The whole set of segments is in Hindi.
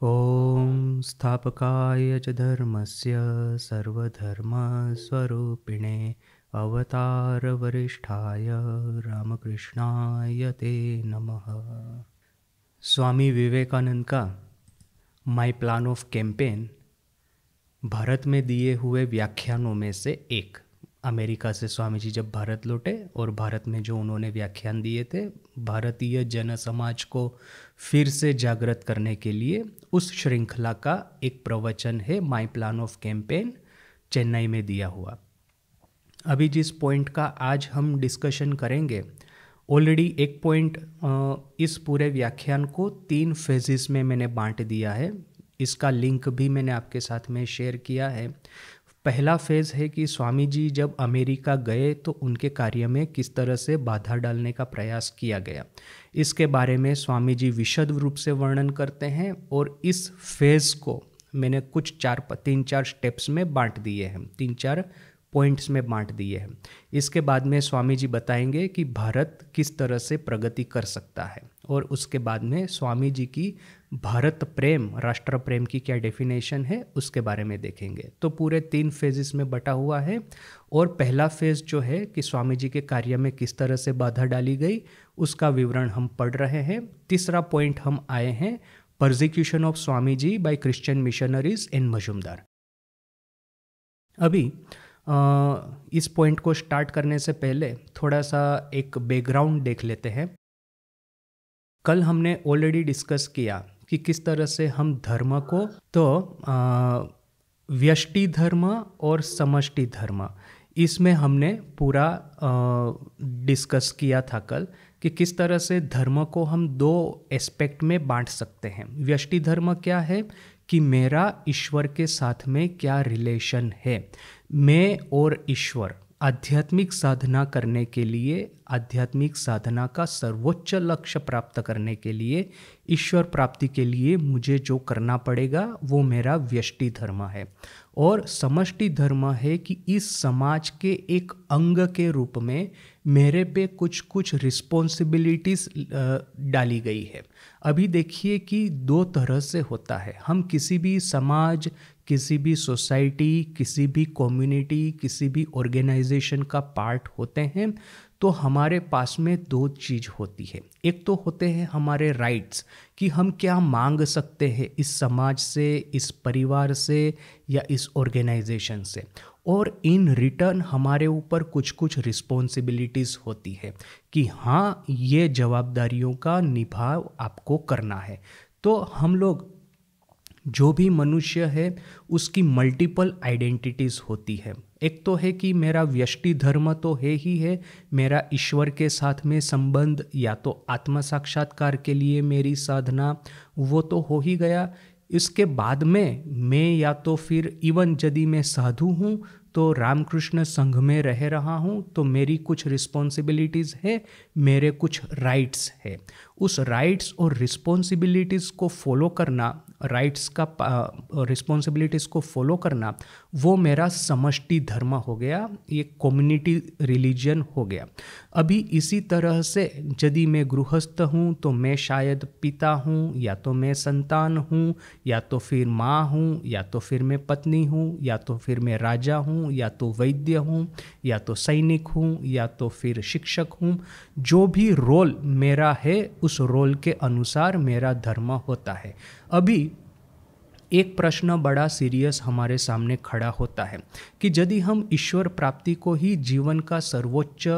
ॐ स्थापकाय च धर्मस्य सर्वधर्मस्वरूपिणे अवतारवरिष्ठाय रामकृष्णाय ते नमः। स्वामी विवेकानंद का my plan of campaign Bharat में दिए हुए व्याख्यानों में से एक। अमेरिका से स्वामी जी जब भारत लौटे और भारत में जो उन्होंने व्याख्यान दिए थे भारतीय जन समाज को फिर से जागृत करने के लिए, उस श्रृंखला का एक प्रवचन है my plan of campaign, Chennai में दिया हुआ। अभी जिस पॉइंट का आज हम डिस्कशन करेंगे, ऑलरेडी एक पॉइंट इस पूरे व्याख्यान को 3 फेजेस में मैंने बांट दिया है। इसका लिंक भी मैंने आपके साथ में शेयर किया है। पहला फेज़ है कि स्वामी जी जब अमेरिका गए तो उनके कार्य में किस तरह से बाधा डालने का प्रयास किया गया, इसके बारे में स्वामी जी विशद रूप से वर्णन करते हैं। और इस फेज़ को मैंने कुछ 3-4 स्टेप्स में बांट दिए हैं, 3-4 पॉइंट्स में बांट दिए हैं। इसके बाद में स्वामी जी बताएंगे कि भारत किस तरह से प्रगति कर सकता है, और उसके बाद में स्वामी जी की भारत प्रेम, राष्ट्र प्रेम की क्या डेफिनेशन है उसके बारे में देखेंगे। तो पूरे 3 फेजेस में बटा हुआ है। और पहला फेज जो है कि स्वामी जी के कार्य में किस तरह से बाधा डाली गई, उसका विवरण हम पढ़ रहे हैं। तीसरा पॉइंट हम आए हैं, persecution of Swami ji by Christian missionaries in Majumdar. अभी इस पॉइंट को स्टार्ट करने से पहले थोड़ा सा एक बैकग्राउंड देख लेते हैं। कल हमने ऑलरेडी डिस्कस किया कि किस तरह से हम धर्म को, तो व्यष्टि धर्म और समष्टि धर्म, इसमें हमने पूरा डिस्कस किया था कल कि किस तरह से धर्म को हम 2 एस्पेक्ट में बांट सकते हैं। व्यष्टि धर्म क्या है कि मेरा ईश्वर के साथ में क्या रिलेशन है, मैं और ईश्वर आध्यात्मिक साधना करने के लिए, आध्यात्मिक साधना का सर्वोच्च लक्ष्य प्राप्त करने के लिए, ईश्वर प्राप्ति के लिए मुझे जो करना पड़ेगा वो मेरा व्यष्टि धर्म है। और समष्टि धर्म है कि इस समाज के एक अंग के रूप में मेरे पे कुछ कुछ रिस्पॉन्सिबिलिटीज़ डाली गई है। अभी देखिए कि 2 तरह से होता है। हम किसी भी समाज, किसी भी सोसाइटी, किसी भी कम्युनिटी, किसी भी ऑर्गेनाइजेशन का पार्ट होते हैं तो हमारे पास में 2 चीज़ होती है। एक तो होते हैं हमारे राइट्स कि हम क्या मांग सकते हैं इस समाज से, इस परिवार से या इस ऑर्गेनाइजेशन से, और इन रिटर्न हमारे ऊपर कुछ कुछ रिस्पॉन्सिबिलिटीज़ होती है कि हाँ, ये जवाबदारियों का निभाव आपको करना है। तो हम लोग, जो भी मनुष्य है उसकी मल्टीपल आइडेंटिटीज़ होती है। एक तो है कि मेरा व्यष्टि धर्म तो है ही है, मेरा ईश्वर के साथ में संबंध, या तो आत्म साक्षात्कार के लिए मेरी साधना, वो तो हो ही गया। इसके बाद में मैं, या तो फिर इवन यदि मैं साधु हूँ तो रामकृष्ण संघ में रह रहा हूँ, तो मेरी कुछ रिस्पॉन्सिबिलिटीज़ है, मेरे कुछ राइट्स है। उस राइट्स और रिस्पॉन्सिबिलिटीज़ को फॉलो करना, राइट्स का रिस्पॉन्सिबिलिटीज़ को फॉलो करना, वो मेरा समष्टि धर्म हो गया, ये कम्युनिटी रिलीजन हो गया। अभी इसी तरह से यदि मैं गृहस्थ हूँ तो मैं शायद पिता हूँ, या तो मैं संतान हूँ, या तो फिर माँ हूँ, या तो फिर मैं पत्नी हूँ, या तो फिर मैं राजा हूँ, या तो वैद्य हूँ, या तो सैनिक हूँ, या तो फिर शिक्षक हूँ। जो भी रोल मेरा है उस रोल के अनुसार मेरा धर्म होता है। अभी एक प्रश्न बड़ा सीरियस हमारे सामने खड़ा होता है कि यदि हम ईश्वर प्राप्ति को ही जीवन का सर्वोच्च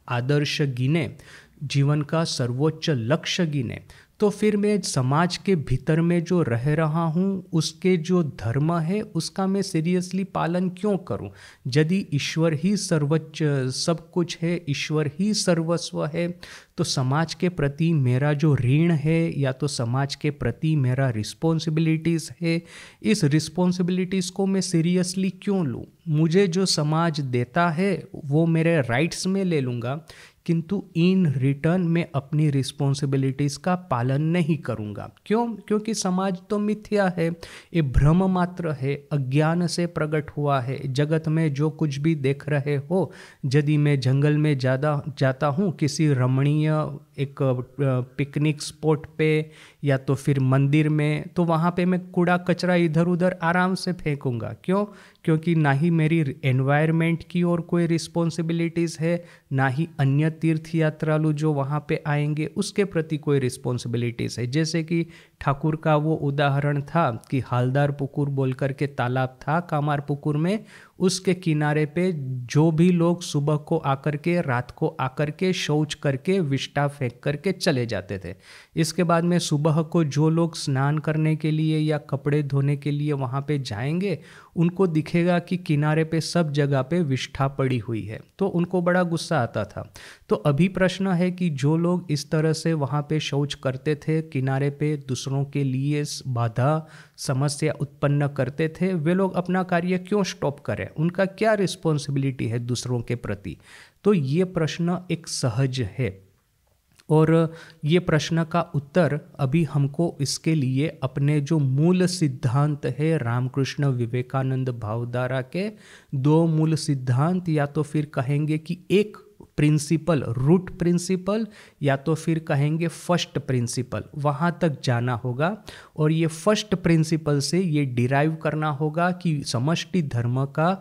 आदर्श गिने, जीवन का सर्वोच्च लक्ष्य गिने, तो फिर मैं समाज के भीतर में जो रह रहा हूँ उसके जो धर्म है उसका मैं सीरियसली पालन क्यों करूँ? यदि ईश्वर ही सर्वोच्च सब कुछ है, ईश्वर ही सर्वस्व है, तो समाज के प्रति मेरा जो ऋण है, या तो समाज के प्रति मेरा रिस्पॉन्सिबिलिटीज़ है, इस रिस्पॉन्सिबिलिटीज़ को मैं सीरियसली क्यों लूँ? मुझे जो समाज देता है वो मेरे राइट्स में ले लूँगा, किंतु इन रिटर्न मैं अपनी रिस्पॉन्सिबिलिटीज़ का पालन नहीं करूँगा। क्यों? क्योंकि समाज तो मिथ्या है, ये भ्रम मात्र है, अज्ञान से प्रकट हुआ है। जगत में जो कुछ भी देख रहे हो, यदि मैं जंगल में ज़्यादा जाता हूँ किसी रमणीय एक पिकनिक स्पॉट पे या तो फिर मंदिर में, तो वहाँ पे मैं कूड़ा कचरा इधर उधर आराम से फेंकूंगा। क्यों? क्योंकि ना ही मेरी एनवायरनमेंट की ओर कोई रिस्पॉन्सिबिलिटीज़ है, ना ही अन्य तीर्थ यात्रालु जो वहाँ पे आएंगे उसके प्रति कोई रिस्पॉन्सिबिलिटीज़ है। जैसे कि ठाकुर का वो उदाहरण था कि हालदार पुकुर बोल करके तालाब था कामार पुकुर में, उसके किनारे पे जो भी लोग सुबह को आकर के रात को आकर के शौच करके विष्ठा फेंक करके चले जाते थे। इसके बाद में सुबह को जो लोग स्नान करने के लिए या कपड़े धोने के लिए वहाँ पे जाएंगे, उनको दिखेगा कि किनारे पे सब जगह पे विष्ठा पड़ी हुई है, तो उनको बड़ा गुस्सा आता था। तो अभी प्रश्न है कि जो लोग इस तरह से वहाँ पे शौच करते थे, किनारे पे दूसरों के लिए बाधा समस्या उत्पन्न करते थे, वे लोग अपना कार्य क्यों स्टॉप करें? उनका क्या रिस्पॉन्सिबिलिटी है दूसरों के प्रति? तो ये प्रश्न एक सहज है, और ये प्रश्न का उत्तर अभी हमको इसके लिए अपने जो मूल सिद्धांत है रामकृष्ण विवेकानंद भावधारा के दो मूल सिद्धांत, या तो फिर कहेंगे कि एक प्रिंसिपल, रूट प्रिंसिपल, या तो फिर कहेंगे फर्स्ट प्रिंसिपल, वहाँ तक जाना होगा। और ये फर्स्ट प्रिंसिपल से ये डिराइव करना होगा कि समष्टि धर्म का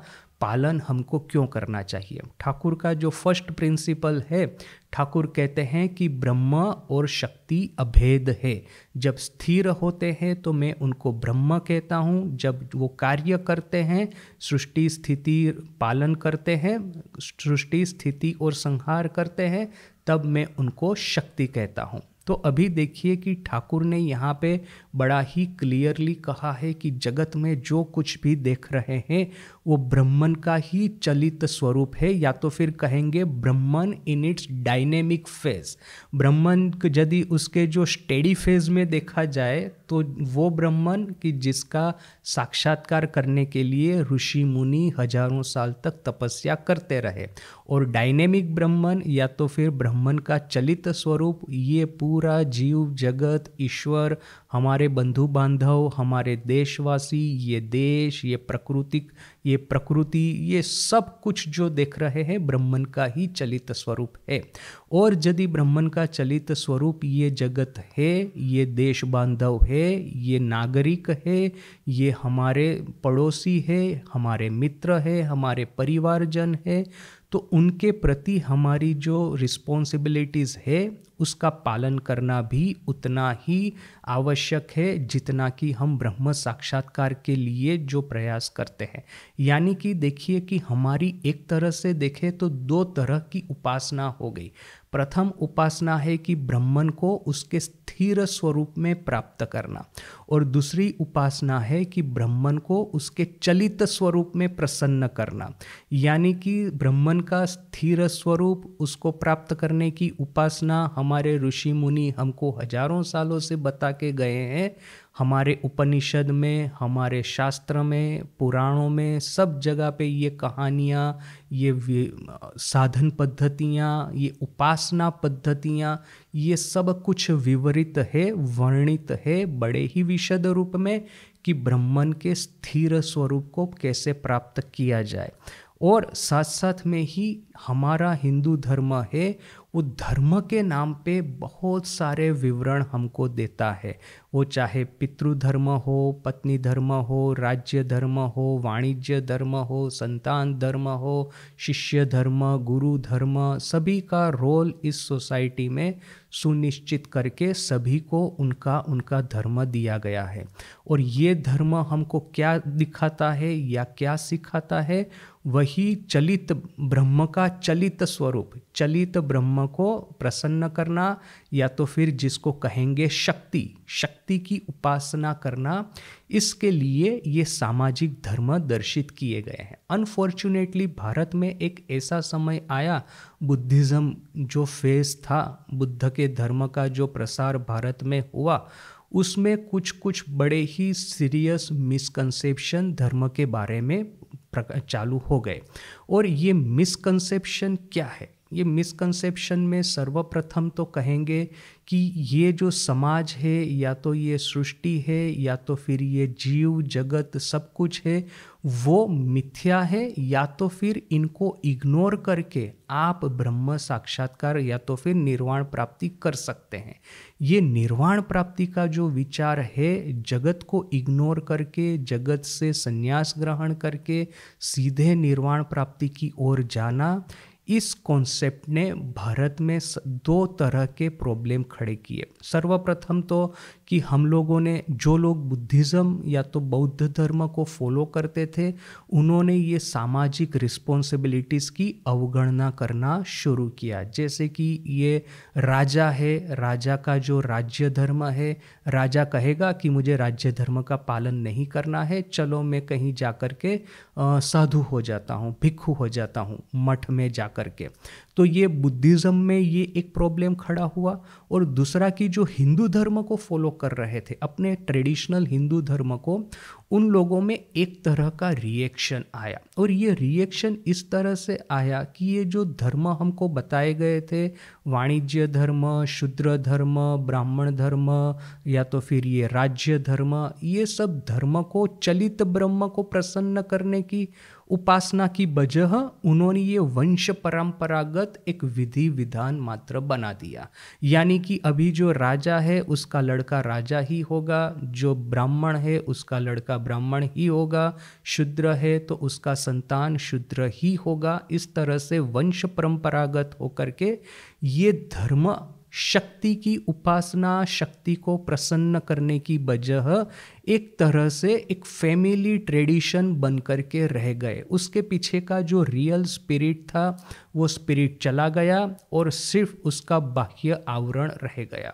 पालन हमको क्यों करना चाहिए। ठाकुर का जो फर्स्ट प्रिंसिपल है, ठाकुर कहते हैं कि ब्रह्म और शक्ति अभेद है। जब स्थिर होते हैं तो मैं उनको ब्रह्म कहता हूँ, जब वो कार्य करते हैं, सृष्टि स्थिति पालन करते हैं, सृष्टि स्थिति और संहार करते हैं, तब मैं उनको शक्ति कहता हूँ। तो अभी देखिए कि ठाकुर ने यहाँ पे बड़ा ही क्लियरली कहा है कि जगत में जो कुछ भी देख रहे हैं वो ब्रह्मन का ही चलित स्वरूप है, या तो फिर कहेंगे ब्रह्मन इन इट्स डायनेमिक फेज। ब्रह्मन यदि उसके जो स्टेडी फेज में देखा जाए तो वो ब्रह्मन कि जिसका साक्षात्कार करने के लिए ऋषि मुनि हजारों साल तक तपस्या करते रहे, और डायनेमिक ब्रह्मन या तो फिर ब्रह्मन का चलित स्वरूप, ये पूरा जीव जगत, ईश्वर, हमारे बंधु बांधव, हमारे देशवासी, ये देश, ये प्रकृति, ये सब कुछ जो देख रहे हैं ब्रह्मन का ही चलित स्वरूप है। और यदि ब्रह्मन का चलित स्वरूप ये जगत है, ये देश बांधव है, ये नागरिक है, ये हमारे पड़ोसी है, हमारे मित्र है, हमारे परिवारजन है, तो उनके प्रति हमारी जो रिस्पॉन्सिबिलिटीज़ है उसका पालन करना भी उतना ही आवश्यक है जितना कि हम ब्रह्म साक्षात्कार के लिए जो प्रयास करते हैं। यानी कि देखिए कि हमारी एक तरह से देखें तो दो तरह की उपासना हो गई। प्रथम उपासना है कि ब्रह्मन को उसके स्थिर स्वरूप में प्राप्त करना, और दूसरी उपासना है कि ब्रह्मन को उसके चलित स्वरूप में प्रसन्न करना। यानी कि ब्रह्मन का स्थिर स्वरूप उसको प्राप्त करने की उपासना हमारे ऋषि मुनि हमको हजारों सालों से बता के गए हैं। हमारे उपनिषद में, हमारे शास्त्र में, पुराणों में, सब जगह पे ये कहानियाँ, ये साधन पद्धतियाँ, ये उपासना पद्धतियाँ, ये सब कुछ विवरित है, वर्णित है बड़े ही विशद रूप में कि ब्रह्मन के स्थिर स्वरूप को कैसे प्राप्त किया जाए। और साथ साथ में ही हमारा हिंदू धर्म है, वो धर्म के नाम पे बहुत सारे विवरण हमको देता है। वो चाहे पितृधर्म हो, पत्नी धर्म हो, राज्य धर्म हो, वाणिज्य धर्म हो, संतान धर्म हो, शिष्य धर्म, गुरु धर्म, सभी का रोल इस सोसाइटी में सुनिश्चित करके सभी को उनका उनका धर्म दिया गया है। और ये धर्म हमको क्या दिखाता है या क्या सिखाता है? वही चलित ब्रह्म का चलित स्वरूप, चलित ब्रह्म को प्रसन्न करना, या तो फिर जिसको कहेंगे शक्ति की उपासना करना। इसके लिए ये सामाजिक धर्म दर्शित किए गए हैं। अनफॉर्चुनेटली भारत में एक ऐसा समय आया, बुद्धिज़्म जो फेज था, बुद्ध के धर्म का जो प्रसार भारत में हुआ, उसमें कुछ बड़े ही सीरियस मिसकंसेप्शन धर्म के बारे में चालू हो गए। और ये मिसकंसेप्शन क्या है? ये मिसकंसेप्शन में सर्वप्रथम तो कहेंगे कि ये जो समाज है या तो ये सृष्टि है या तो फिर ये जीव जगत सब कुछ है वो मिथ्या है, या तो फिर इनको इग्नोर करके आप ब्रह्म साक्षात्कार या तो फिर निर्वाण प्राप्ति कर सकते हैं। ये निर्वाण प्राप्ति का जो विचार है, जगत को इग्नोर करके, जगत से संन्यास ग्रहण करके सीधे निर्वाण प्राप्ति की ओर जाना, इस कॉन्सेप्ट ने भारत में दो तरह के प्रॉब्लम खड़े किए। सर्वप्रथम तो कि हम लोगों ने, जो लोग बुद्धिज़्म या तो बौद्ध धर्म को फॉलो करते थे, उन्होंने ये सामाजिक रिस्पॉन्सिबिलिटीज़ की अवगणना करना शुरू किया। जैसे कि ये राजा है, राजा का जो राज्य धर्म है, राजा कहेगा कि मुझे राज्य धर्म का पालन नहीं करना है, चलो मैं कहीं जा कर के साधु हो जाता हूँ, भिक्षु हो जाता हूँ, मठ में जा करके। तो ये बुद्धिज़्म में ये एक प्रॉब्लम खड़ा हुआ। और दूसरा कि जो हिंदू धर्म को फॉलो कर रहे थे, अपने ट्रेडिशनल हिंदू धर्म को, उन लोगों में एक तरह का रिएक्शन आया। और ये रिएक्शन इस तरह से आया कि ये जो धर्म हमको बताए गए थे, वाणिज्य धर्म, शूद्र धर्म, ब्राह्मण धर्म या तो फिर ये राज्य धर्म, ये सब धर्म को चलित ब्रह्म को प्रसन्न करने की उपासना की बजाय उन्होंने ये वंश परंपरागत एक विधि विधान मात्र बना दिया। यानी कि अभी जो राजा है उसका लड़का राजा ही होगा, जो ब्राह्मण है उसका लड़का ब्राह्मण ही होगा, शूद्र है तो उसका संतान शूद्र ही होगा। इस तरह से वंश परंपरागत होकर के ये धर्म शक्ति की उपासना, शक्ति को प्रसन्न करने की बजाय एक तरह से एक फैमिली ट्रेडिशन बन करके रह गए। उसके पीछे का जो रियल स्पिरिट था वो स्पिरिट चला गया और सिर्फ उसका बाह्य आवरण रह गया।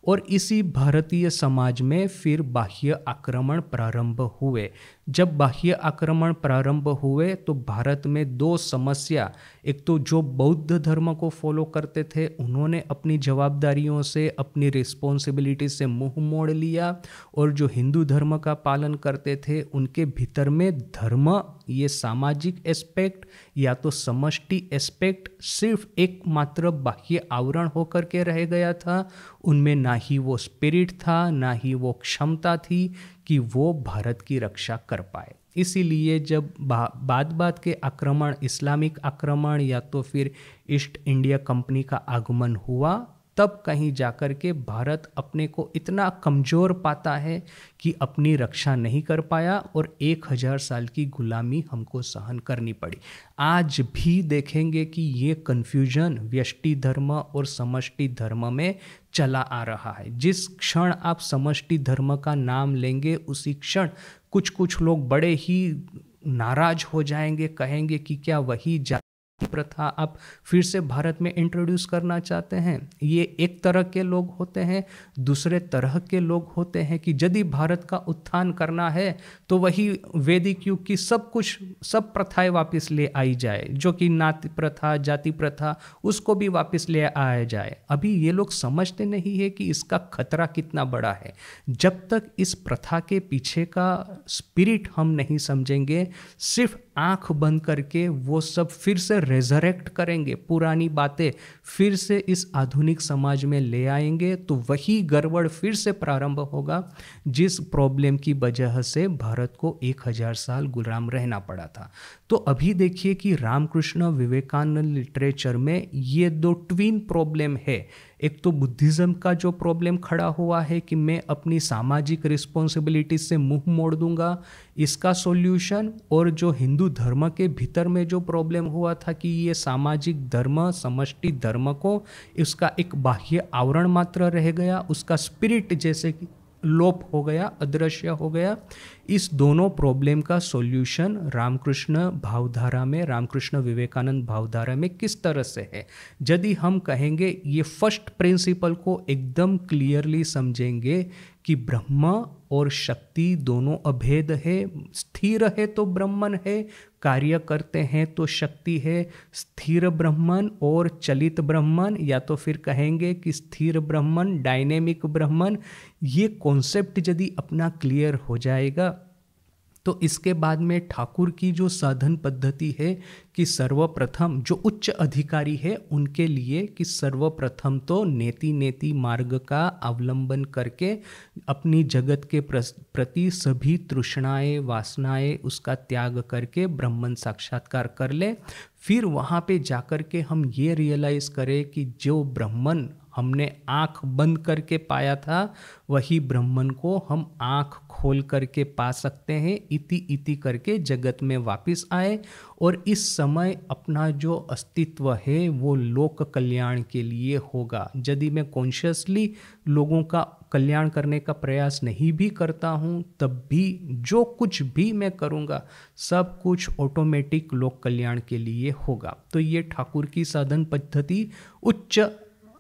और इसी भारतीय समाज में फिर बाह्य आक्रमण प्रारंभ हुए। जब बाह्य आक्रमण प्रारंभ हुए तो भारत में दो समस्या, एक तो जो बौद्ध धर्म को फॉलो करते थे उन्होंने अपनी जवाबदारियों से, अपनी रिस्पॉन्सिबिलिटी से मुंह मोड़ लिया, और जो हिंदू धर्म का पालन करते थे उनके भीतर में धर्म, ये सामाजिक एस्पेक्ट या तो समष्टि एस्पेक्ट सिर्फ एक मात्र बाह्य आवरण होकर के रह गया था। उनमें ना ही वो स्पिरिट था, ना ही वो क्षमता थी कि वो भारत की रक्षा कर पाए। इसीलिए जब बाद के आक्रमण, इस्लामिक आक्रमण या तो फिर ईस्ट इंडिया कंपनी का आगमन हुआ, तब कहीं जाकर के भारत अपने को इतना कमज़ोर पाता है कि अपनी रक्षा नहीं कर पाया और 1000 साल की गुलामी हमको सहन करनी पड़ी। आज भी देखेंगे कि ये कन्फ्यूजन व्यष्टि धर्म और समष्टि धर्म में चला आ रहा है। जिस क्षण आप समष्टि धर्म का नाम लेंगे उसी क्षण कुछ लोग बड़े ही नाराज हो जाएंगे, कहेंगे कि क्या वही प्रथा आप फिर से भारत में इंट्रोड्यूस करना चाहते हैं। ये एक तरह के लोग होते हैं। दूसरे तरह के लोग होते हैं कि यदि भारत का उत्थान करना है तो वही वैदिक युग की सब प्रथाएं वापस ले आई जाए, जो कि नाती प्रथा, जाति प्रथा, उसको भी वापस ले आया जाए। अभी ये लोग समझते नहीं है कि इसका खतरा कितना बड़ा है। जब तक इस प्रथा के पीछे का स्पिरिट हम नहीं समझेंगे, सिर्फ आंख बंद करके वो सब फिर से रेजरेक्ट करेंगे, पुरानी बातें फिर से इस आधुनिक समाज में ले आएंगे, तो वही गड़बड़ फिर से प्रारंभ होगा जिस प्रॉब्लम की वजह से भारत को 1000 साल गुलाम रहना पड़ा था। तो अभी देखिए कि रामकृष्ण विवेकानंद लिटरेचर में ये दो ट्विन प्रॉब्लम है। एक तो बुद्धिज़्म का जो प्रॉब्लम खड़ा हुआ है कि मैं अपनी सामाजिक रिस्पॉन्सिबिलिटी से मुंह मोड़ दूंगा, इसका सॉल्यूशन, और जो हिंदू धर्म के भीतर में जो प्रॉब्लम हुआ था कि ये सामाजिक धर्म, समष्टि धर्म को इसका एक बाह्य आवरण मात्र रह गया, उसका स्पिरिट जैसे कि लोप हो गया, अदृश्य हो गया। इस दोनों प्रॉब्लम का सॉल्यूशन रामकृष्ण भावधारा में, रामकृष्ण विवेकानंद भावधारा में किस तरह से है। यदि हम कहेंगे ये फर्स्ट प्रिंसिपल को एकदम क्लियरली समझेंगे कि ब्रह्म और शक्ति दोनों अभेद है, स्थिर है तो ब्रह्मन है, कार्य करते हैं तो शक्ति है। स्थिर ब्रह्मन और चलित ब्रह्मन, या तो फिर कहेंगे कि स्थिर ब्रह्मन, डायनेमिक ब्रह्मन, ये कॉन्सेप्ट यदि अपना क्लियर हो जाएगा तो इसके बाद में ठाकुर की जो साधन पद्धति है कि सर्वप्रथम जो उच्च अधिकारी है उनके लिए कि सर्वप्रथम तो नेति नेति मार्ग का अवलंबन करके अपनी जगत के प्रति सभी तृष्णाएं वासनाएं उसका त्याग करके ब्रह्मन साक्षात्कार कर ले। फिर वहाँ पे जाकर के हम ये रियलाइज़ करें कि जो ब्रह्मन हमने आँख बंद करके पाया था वही ब्रह्मन को हम आँख खोल करके पा सकते हैं। इति इति करके जगत में वापस आए और इस समय अपना जो अस्तित्व है वो लोक कल्याण के लिए होगा। यदि मैं कॉन्शियसली लोगों का कल्याण करने का प्रयास नहीं भी करता हूँ तब भी जो कुछ भी मैं करूँगा सब कुछ ऑटोमेटिक लोक कल्याण के लिए होगा। तो ये ठाकुर की साधन पद्धति उच्च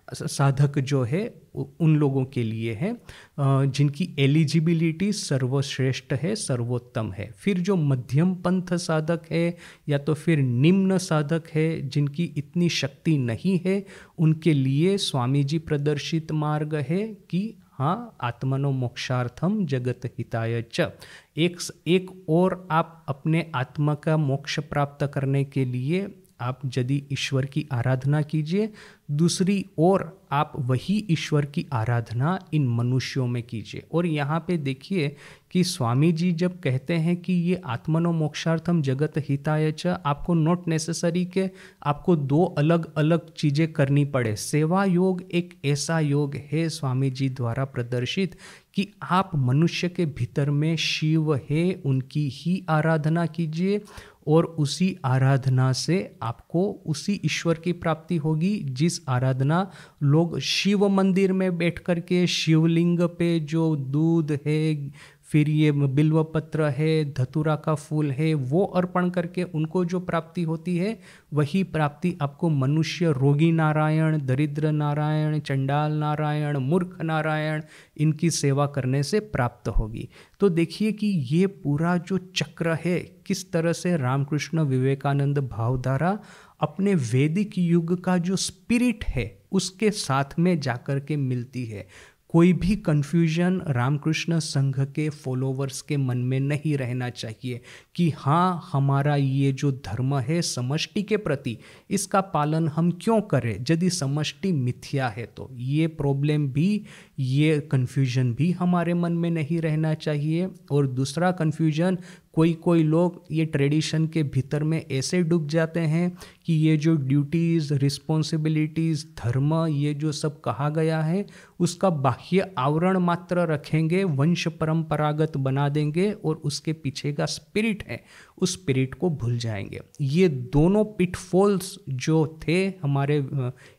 साधक जो है उन लोगों के लिए है जिनकी एलिजिबिलिटी सर्वश्रेष्ठ है, सर्वोत्तम है। फिर जो मध्यम पंथ साधक है या तो फिर निम्न साधक है जिनकी इतनी शक्ति नहीं है उनके लिए स्वामी जी प्रदर्शित मार्ग है कि हाँ आत्मनो मोक्षार्थम जगत हिताय च। एक और आप अपने आत्मा का मोक्ष प्राप्त करने के लिए आप यदि ईश्वर की आराधना कीजिए, दूसरी ओर आप वही ईश्वर की आराधना इन मनुष्यों में कीजिए। और यहाँ पे देखिए कि स्वामी जी जब कहते हैं कि ये आत्मनो मोक्षार्थम जगत हिताय च, आपको नॉट नेसेसरी के आपको दो अलग अलग चीज़ें करनी पड़े। सेवा योग एक ऐसा योग है स्वामी जी द्वारा प्रदर्शित कि आप मनुष्य के भीतर में शिव है उनकी ही आराधना कीजिए और उसी आराधना से आपको उसी ईश्वर की प्राप्ति होगी जिस आराधना लोग शिव मंदिर में बैठ कर के शिवलिंग पे जो दूध है, फिर ये बिल्व पत्र है, धतूरा का फूल है, वो अर्पण करके उनको जो प्राप्ति होती है वही प्राप्ति आपको मनुष्य रोगी नारायण, दरिद्र नारायण, चंडाल नारायण, मूर्ख नारायण इनकी सेवा करने से प्राप्त होगी। तो देखिए कि ये पूरा जो चक्र है किस तरह से रामकृष्ण विवेकानंद भावधारा अपने वैदिक युग का जो स्पिरिट है उसके साथ में जाकर के मिलती है। कोई भी कन्फ्यूजन रामकृष्ण संघ के फॉलोवर्स के मन में नहीं रहना चाहिए कि हाँ हमारा ये जो धर्म है समष्टि के प्रति इसका पालन हम क्यों करें यदि समष्टि मिथ्या है। तो ये प्रॉब्लम भी, ये कन्फ्यूजन भी हमारे मन में नहीं रहना चाहिए। और दूसरा कन्फ्यूजन, कोई लोग ये ट्रेडिशन के भीतर में ऐसे डूब जाते हैं कि ये जो ड्यूटीज़, रिस्पॉन्सिबिलिटीज़, धर्म, ये जो सब कहा गया है उसका बाह्य आवरण मात्र रखेंगे, वंश परंपरागत बना देंगे और उसके पीछे का स्पिरिट है उस स्पिरिट को भूल जाएंगे। ये दोनों पिटफॉल्स जो थे हमारे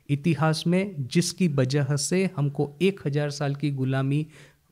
इतिहास में जिसकी वजह से हमको 1000 साल की गुलामी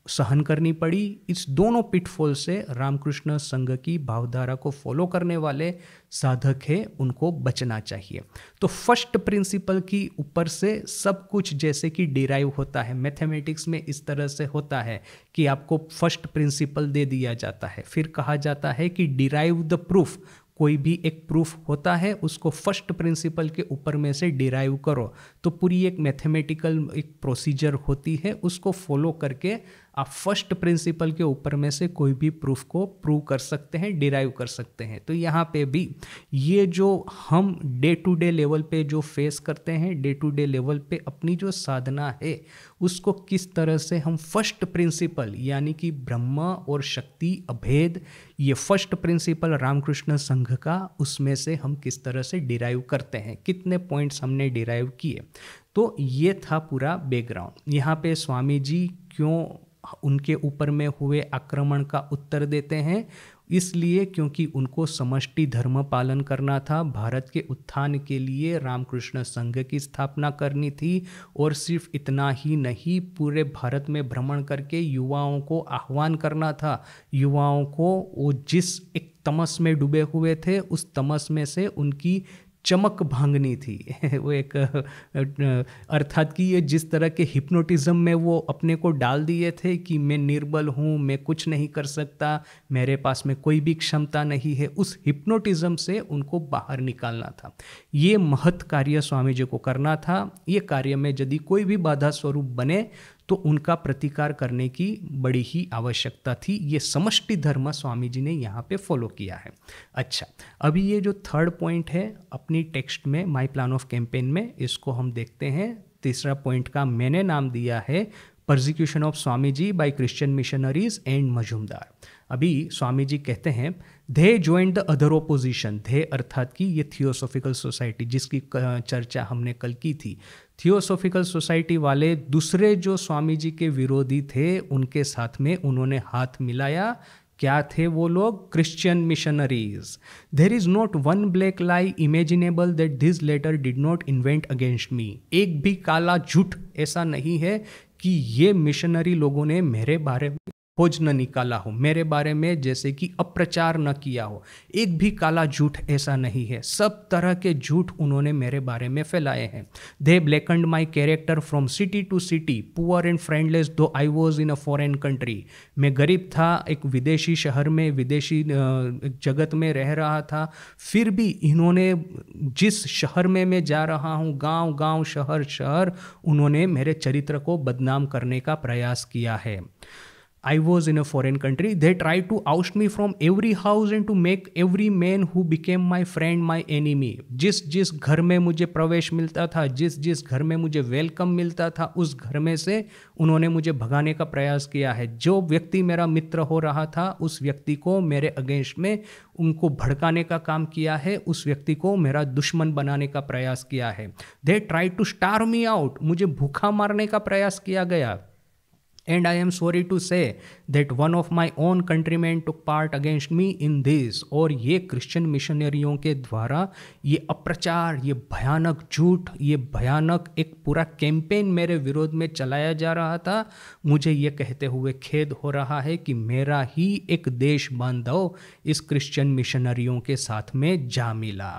सहन करनी पड़ी, इस दोनों पिटफॉल से रामकृष्ण संघ की भावधारा को फॉलो करने वाले साधक है उनको बचना चाहिए। तो फर्स्ट प्रिंसिपल की ऊपर से सब कुछ जैसे कि डिराइव होता है, मैथमेटिक्स में इस तरह से होता है कि आपको फर्स्ट प्रिंसिपल दे दिया जाता है, फिर कहा जाता है कि डिराइव द प्रूफ। कोई भी एक प्रूफ होता है उसको फर्स्ट प्रिंसिपल के ऊपर में से डिराइव करो, तो पूरी एक मैथमेटिकल एक प्रोसीजर होती है, उसको फॉलो करके आप फर्स्ट प्रिंसिपल के ऊपर में से कोई भी प्रूफ को प्रूव कर सकते हैं, डिराइव कर सकते हैं। तो यहाँ पे भी ये जो हम डे टू डे लेवल पे जो फेस करते हैं, डे टू डे लेवल पे अपनी जो साधना है उसको किस तरह से हम फर्स्ट प्रिंसिपल यानी कि ब्रह्म और शक्ति अभेद, ये फर्स्ट प्रिंसिपल रामकृष्ण संघ का, उसमें से हम किस तरह से डिराइव करते हैं, कितने पॉइंट्स हमने डिराइव किए। तो ये था पूरा बैकग्राउंड। यहाँ पे स्वामी जी क्यों उनके ऊपर में हुए आक्रमण का उत्तर देते हैं, इसलिए क्योंकि उनको समष्टि धर्म पालन करना था, भारत के उत्थान के लिए रामकृष्ण संघ की स्थापना करनी थी और सिर्फ इतना ही नहीं, पूरे भारत में भ्रमण करके युवाओं को आह्वान करना था, युवाओं को वो जिस एक तमस में डूबे हुए थे उस तमस में से उनकी चमक भांगनी थी वो एक अर्थात कि ये जिस तरह के हिप्नोटिज्म में वो अपने को डाल दिए थे कि मैं निर्बल हूँ, मैं कुछ नहीं कर सकता, मेरे पास में कोई भी क्षमता नहीं है, उस हिप्नोटिज्म से उनको बाहर निकालना था। ये महत् कार्य स्वामी जी को करना था। ये कार्य में यदि कोई भी बाधा स्वरूप बने तो उनका प्रतिकार करने की बड़ी ही आवश्यकता थी। ये समष्टि धर्म स्वामी जी ने यहाँ पे फॉलो किया है। अच्छा, अभी ये जो थर्ड पॉइंट है अपनी टेक्स्ट में माय प्लान ऑफ कैंपेन में, इसको हम देखते हैं। तीसरा पॉइंट का मैंने नाम दिया है persecution of Swami ji by Christian missionaries and Majumdar. अभी स्वामी जी कहते हैं they joined the other opposition, they अर्थात कि ये थियोसॉफिकल सोसाइटी जिसकी चर्चा हमने कल की थी, थियोसॉफिकल सोसाइटी वाले दूसरे जो स्वामी जी के विरोधी थे उनके साथ में उन्होंने हाथ मिलाया। क्या थे वो लोग? Christian missionaries. There is not one black lie imaginable that this letter did not invent against me. एक भी काला झूठ ऐसा नहीं है कि ये मिशनरी लोगों ने मेरे बारे में खोज न निकाला हो, मेरे बारे में जैसे कि अप्रचार न किया हो। एक भी काला झूठ ऐसा नहीं है, सब तरह के झूठ उन्होंने मेरे बारे में फैलाए हैं। They blackened my character from city to city, poor and friendless though I was in a foreign country. मैं गरीब था, एक विदेशी शहर में, विदेशी जगत में रह रहा था, फिर भी इन्होंने जिस शहर में मैं जा रहा हूँ, गांव गांव शहर शहर, उन्होंने मेरे चरित्र को बदनाम करने का प्रयास किया है। I was in a foreign country. They tried to oust me from every house and to make every man who became my friend my enemy. जिस जिस घर में मुझे प्रवेश मिलता था, जिस जिस घर में मुझे वेलकम मिलता था, उस घर में से उन्होंने मुझे भगाने का प्रयास किया है। जो व्यक्ति मेरा मित्र हो रहा था उस व्यक्ति को मेरे अगेंस्ट में उनको भड़काने का काम किया है, उस व्यक्ति को मेरा दुश्मन बनाने का प्रयास किया है। They tried to starve me out. मुझे भूखा मारने का प्रयास किया गया। And I am sorry to say that one of my own countrymen took part against me in this. और ये क्रिश्चियन मिशनरियों के द्वारा ये अप्रचार, ये भयानक झूठ, ये भयानक एक पूरा कैंपेन मेरे विरोध में चलाया जा रहा था। मुझे ये कहते हुए खेद हो रहा है कि मेरा ही एक देश बांधव इस क्रिश्चियन मिशनरियों के साथ में जा मिला।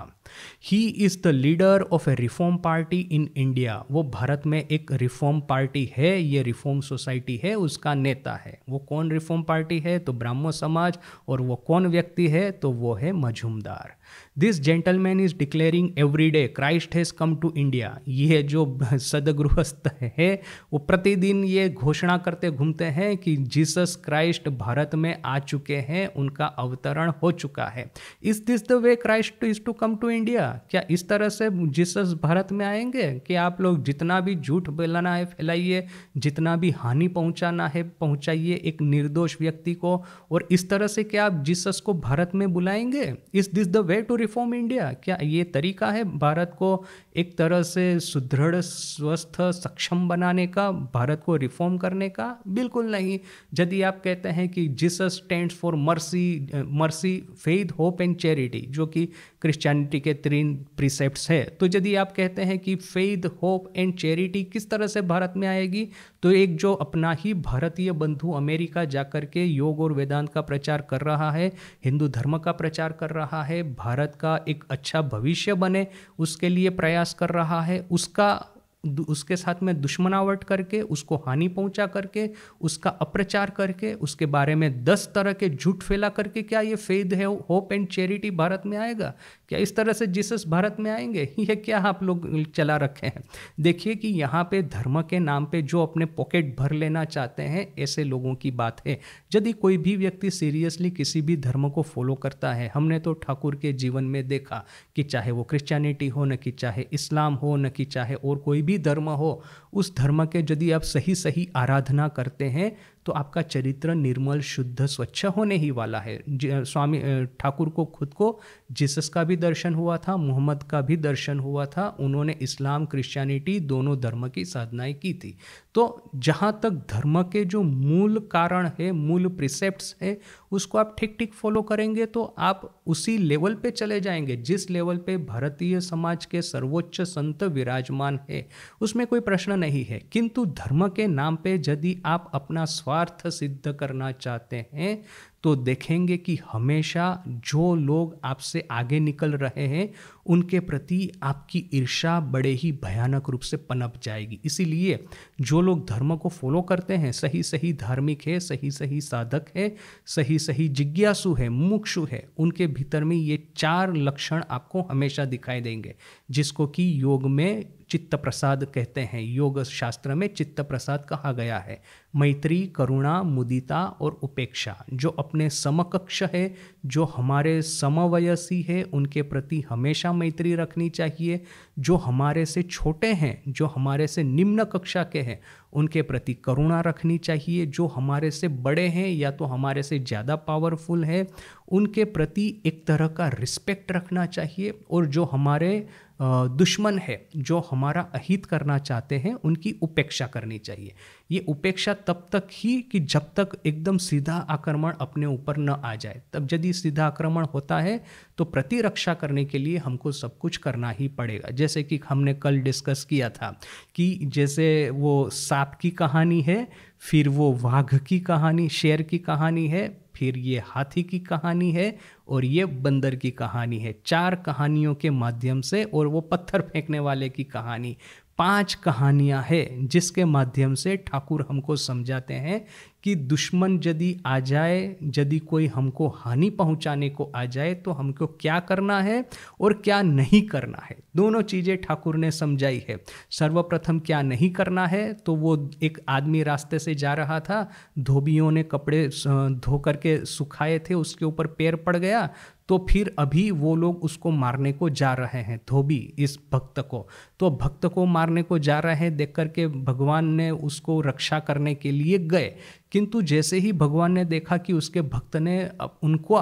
He is the leader of A reform party in India. वो भारत में एक रिफॉर्म पार्टी है, ये रिफॉर्म सोसाइटी है, उसका नेता है। वो कौन रिफॉर्म पार्टी है? तो ब्राह्मण समाज। और वो कौन व्यक्ति है? तो वो है Majumdar. This gentleman is declaring every day Christ has come to India. ये जो सदगृहस्थ है वो प्रतिदिन ये घोषणा करते घूमते हैं कि जीसस क्राइस्ट भारत में आ चुके हैं, उनका अवतरण हो चुका है। Is this the way Christ is to come to India? क्या इस तरह से जीसस भारत में आएंगे कि आप लोग जितना भी झूठ फैलाना है फैलाइए, जितना भी हानि पहुंचाना है पहुंचाइए एक निर्दोष व्यक्ति को, और इस तरह से क्या आप जीसस को भारत में बुलाएंगे? Is this the way to reform India? क्या ये तरीका है भारत को एक तरह से सुदृढ़, स्वस्थ, सक्षम बनाने का, भारत को रिफॉर्म करने का? बिल्कुल नहीं। यदि आप कहते हैं कि Jesus stands for mercy, faith, hope and charity, जो कि क्रिश्चियनिटी के 3 प्रीसेप्ट्स है, तो यदि आप कहते हैं कि फेथ, होप एंड चैरिटी किस तरह से भारत में आएगी, तो एक जो अपना ही भारतीय बंधु अमेरिका जाकर के योग और वेदांत का प्रचार कर रहा है, हिंदू धर्म का प्रचार कर रहा है, भारत का एक अच्छा भविष्य बने उसके लिए प्रयास कर रहा है, उसके साथ में दुश्मनावट करके, उसको हानि पहुंचा करके, उसका अप्रचार करके, उसके बारे में 10 तरह के झूठ फैला करके, क्या ये फेथ है, होप एंड चैरिटी भारत में आएगा? क्या इस तरह से जीसस भारत में आएंगे? ये क्या आप लोग चला रखे हैं? देखिए कि यहाँ पे धर्म के नाम पे जो अपने पॉकेट भर लेना चाहते हैं, ऐसे लोगों की बात है। यदि कोई भी व्यक्ति सीरियसली किसी भी धर्म को फॉलो करता है, हमने तो ठाकुर के जीवन में देखा कि चाहे वो क्रिश्चियनिटी हो, न कि चाहे इस्लाम हो, न कि चाहे और कोई भी धर्म हो, उस धर्म के यदि आप सही सही आराधना करते हैं तो आपका चरित्र निर्मल, शुद्ध, स्वच्छ होने ही वाला है। स्वामी ठाकुर को खुद को जीसस का भी दर्शन हुआ था, मोहम्मद का भी दर्शन हुआ था। उन्होंने इस्लाम, क्रिश्चियनिटी दोनों धर्म की साधनाएं की थी। तो जहाँ तक धर्म के जो मूल कारण है, मूल प्रिसेप्ट्स है, उसको आप ठीक ठीक फॉलो करेंगे तो आप उसी लेवल पे चले जाएंगे जिस लेवल पे भारतीय समाज के सर्वोच्च संत विराजमान है, उसमें कोई प्रश्न नहीं है। किंतु धर्म के नाम पे यदि आप अपना स्वार्थ सिद्ध करना चाहते हैं तो देखेंगे कि हमेशा जो लोग आपसे आगे निकल रहे हैं उनके प्रति आपकी ईर्ष्या बड़े ही भयानक रूप से पनप जाएगी। इसीलिए जो लोग धर्म को फॉलो करते हैं, सही सही धार्मिक है, सही सही साधक है, सही सही जिज्ञासु है, मुमुक्षु है, उनके भीतर में ये 4 लक्षण आपको हमेशा दिखाई देंगे, जिसको कि योग में चित्त प्रसाद कहते हैं। योग शास्त्र में चित्त प्रसाद कहा गया है। मैत्री, करुणा, मुदिता और उपेक्षा। जो अपने समकक्ष है, जो हमारे समवयसी है, उनके प्रति हमेशा मैत्री रखनी चाहिए। जो हमारे से छोटे हैं, जो हमारे से निम्न कक्षा के हैं, उनके प्रति करुणा रखनी चाहिए। जो हमारे से बड़े हैं या तो हमारे से ज़्यादा पावरफुल है, उनके प्रति एक तरह का रिस्पेक्ट रखना चाहिए। और जो हमारे दुश्मन है, जो हमारा अहित करना चाहते हैं, उनकी उपेक्षा करनी चाहिए। ये उपेक्षा तब तक ही कि जब तक एकदम सीधा आक्रमण अपने ऊपर न आ जाए। तब यदि सीधा आक्रमण होता है तो प्रतिरक्षा करने के लिए हमको सब कुछ करना ही पड़ेगा। जैसे कि हमने कल डिस्कस किया था कि जैसे वो सांप की कहानी है, फिर वो वाघ की कहानी, शेर की कहानी है, फिर ये हाथी की कहानी है और ये बंदर की कहानी है। 4 कहानियों के माध्यम से, और वो पत्थर फेंकने वाले की कहानी, 5 कहानियां हैं जिसके माध्यम से ठाकुर हमको समझाते हैं कि दुश्मन यदि आ जाए, यदि कोई हमको हानि पहुंचाने को आ जाए तो हमको क्या करना है और क्या नहीं करना है। दोनों चीज़ें ठाकुर ने समझाई है। सर्वप्रथम क्या नहीं करना है, तो वो एक आदमी रास्ते से जा रहा था, धोबियों ने कपड़े धो करके सुखाए थे, उसके ऊपर पैर पड़ गया, तो फिर अभी वो लोग उसको मारने को जा रहे हैं, धोबी इस भक्त को। तो भक्त को मारने को जा रहे हैं देख करके भगवान ने उसको रक्षा करने के लिए गए, किंतु जैसे ही भगवान ने देखा कि उसके भक्त ने उनको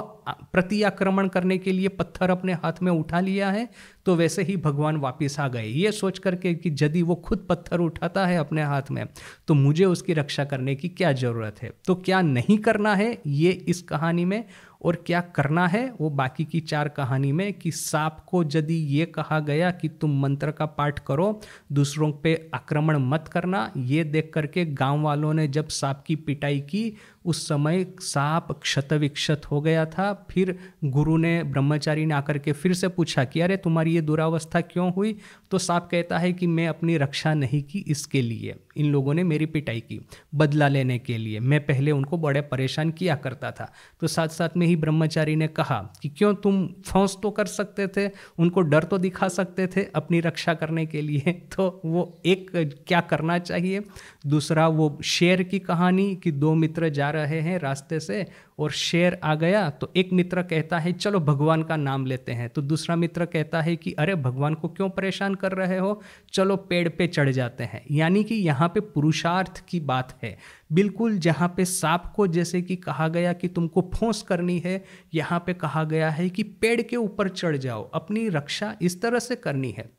प्रति आक्रमण करने के लिए पत्थर अपने हाथ में उठा लिया है, तो वैसे ही भगवान वापस आ गए, ये सोच करके कि यदि वो खुद पत्थर उठाता है अपने हाथ में तो मुझे उसकी रक्षा करने की क्या ज़रूरत है। तो क्या नहीं करना है ये इस कहानी में, और क्या करना है वो बाकी की 4 कहानी में। कि सांप को यदि ये कहा गया कि तुम मंत्र का पाठ करो, दूसरों पे आक्रमण मत करना, ये देख करके गांव वालों ने जब सांप की पिटाई की, उस समय सांप क्षत विक्षत हो गया था। फिर गुरु ने, ब्रह्मचारी ने आकर के फिर से पूछा कि अरे तुम्हारी ये दुरावस्था क्यों हुई। तो सांप कहता है कि मैं अपनी रक्षा नहीं की इसके लिए, इन लोगों ने मेरी पिटाई की बदला लेने के लिए, मैं पहले उनको बड़े परेशान किया करता था। तो साथ साथ में ही ब्रह्मचारी ने कहा कि क्यों तुम फौंस तो कर सकते थे, उनको डर तो दिखा सकते थे अपनी रक्षा करने के लिए। तो वो एक क्या करना चाहिए। दूसरा वो शेर की कहानी कि 2 मित्र जा रहे हैं रास्ते से और शेर आ गया, तो एक मित्र कहता है चलो भगवान का नाम लेते हैं, तो दूसरा मित्र कहता है कि अरे भगवान को क्यों परेशान कर रहे हो, चलो पेड़ पे चढ़ जाते हैं। यानी कि यहाँ पे पुरुषार्थ की बात है बिल्कुल। जहाँ पे सांप को जैसे कि कहा गया कि तुमको फौंस करनी है, यहाँ पे कहा गया है कि पेड़ के ऊपर चढ़ जाओ, अपनी रक्षा इस तरह से करनी है।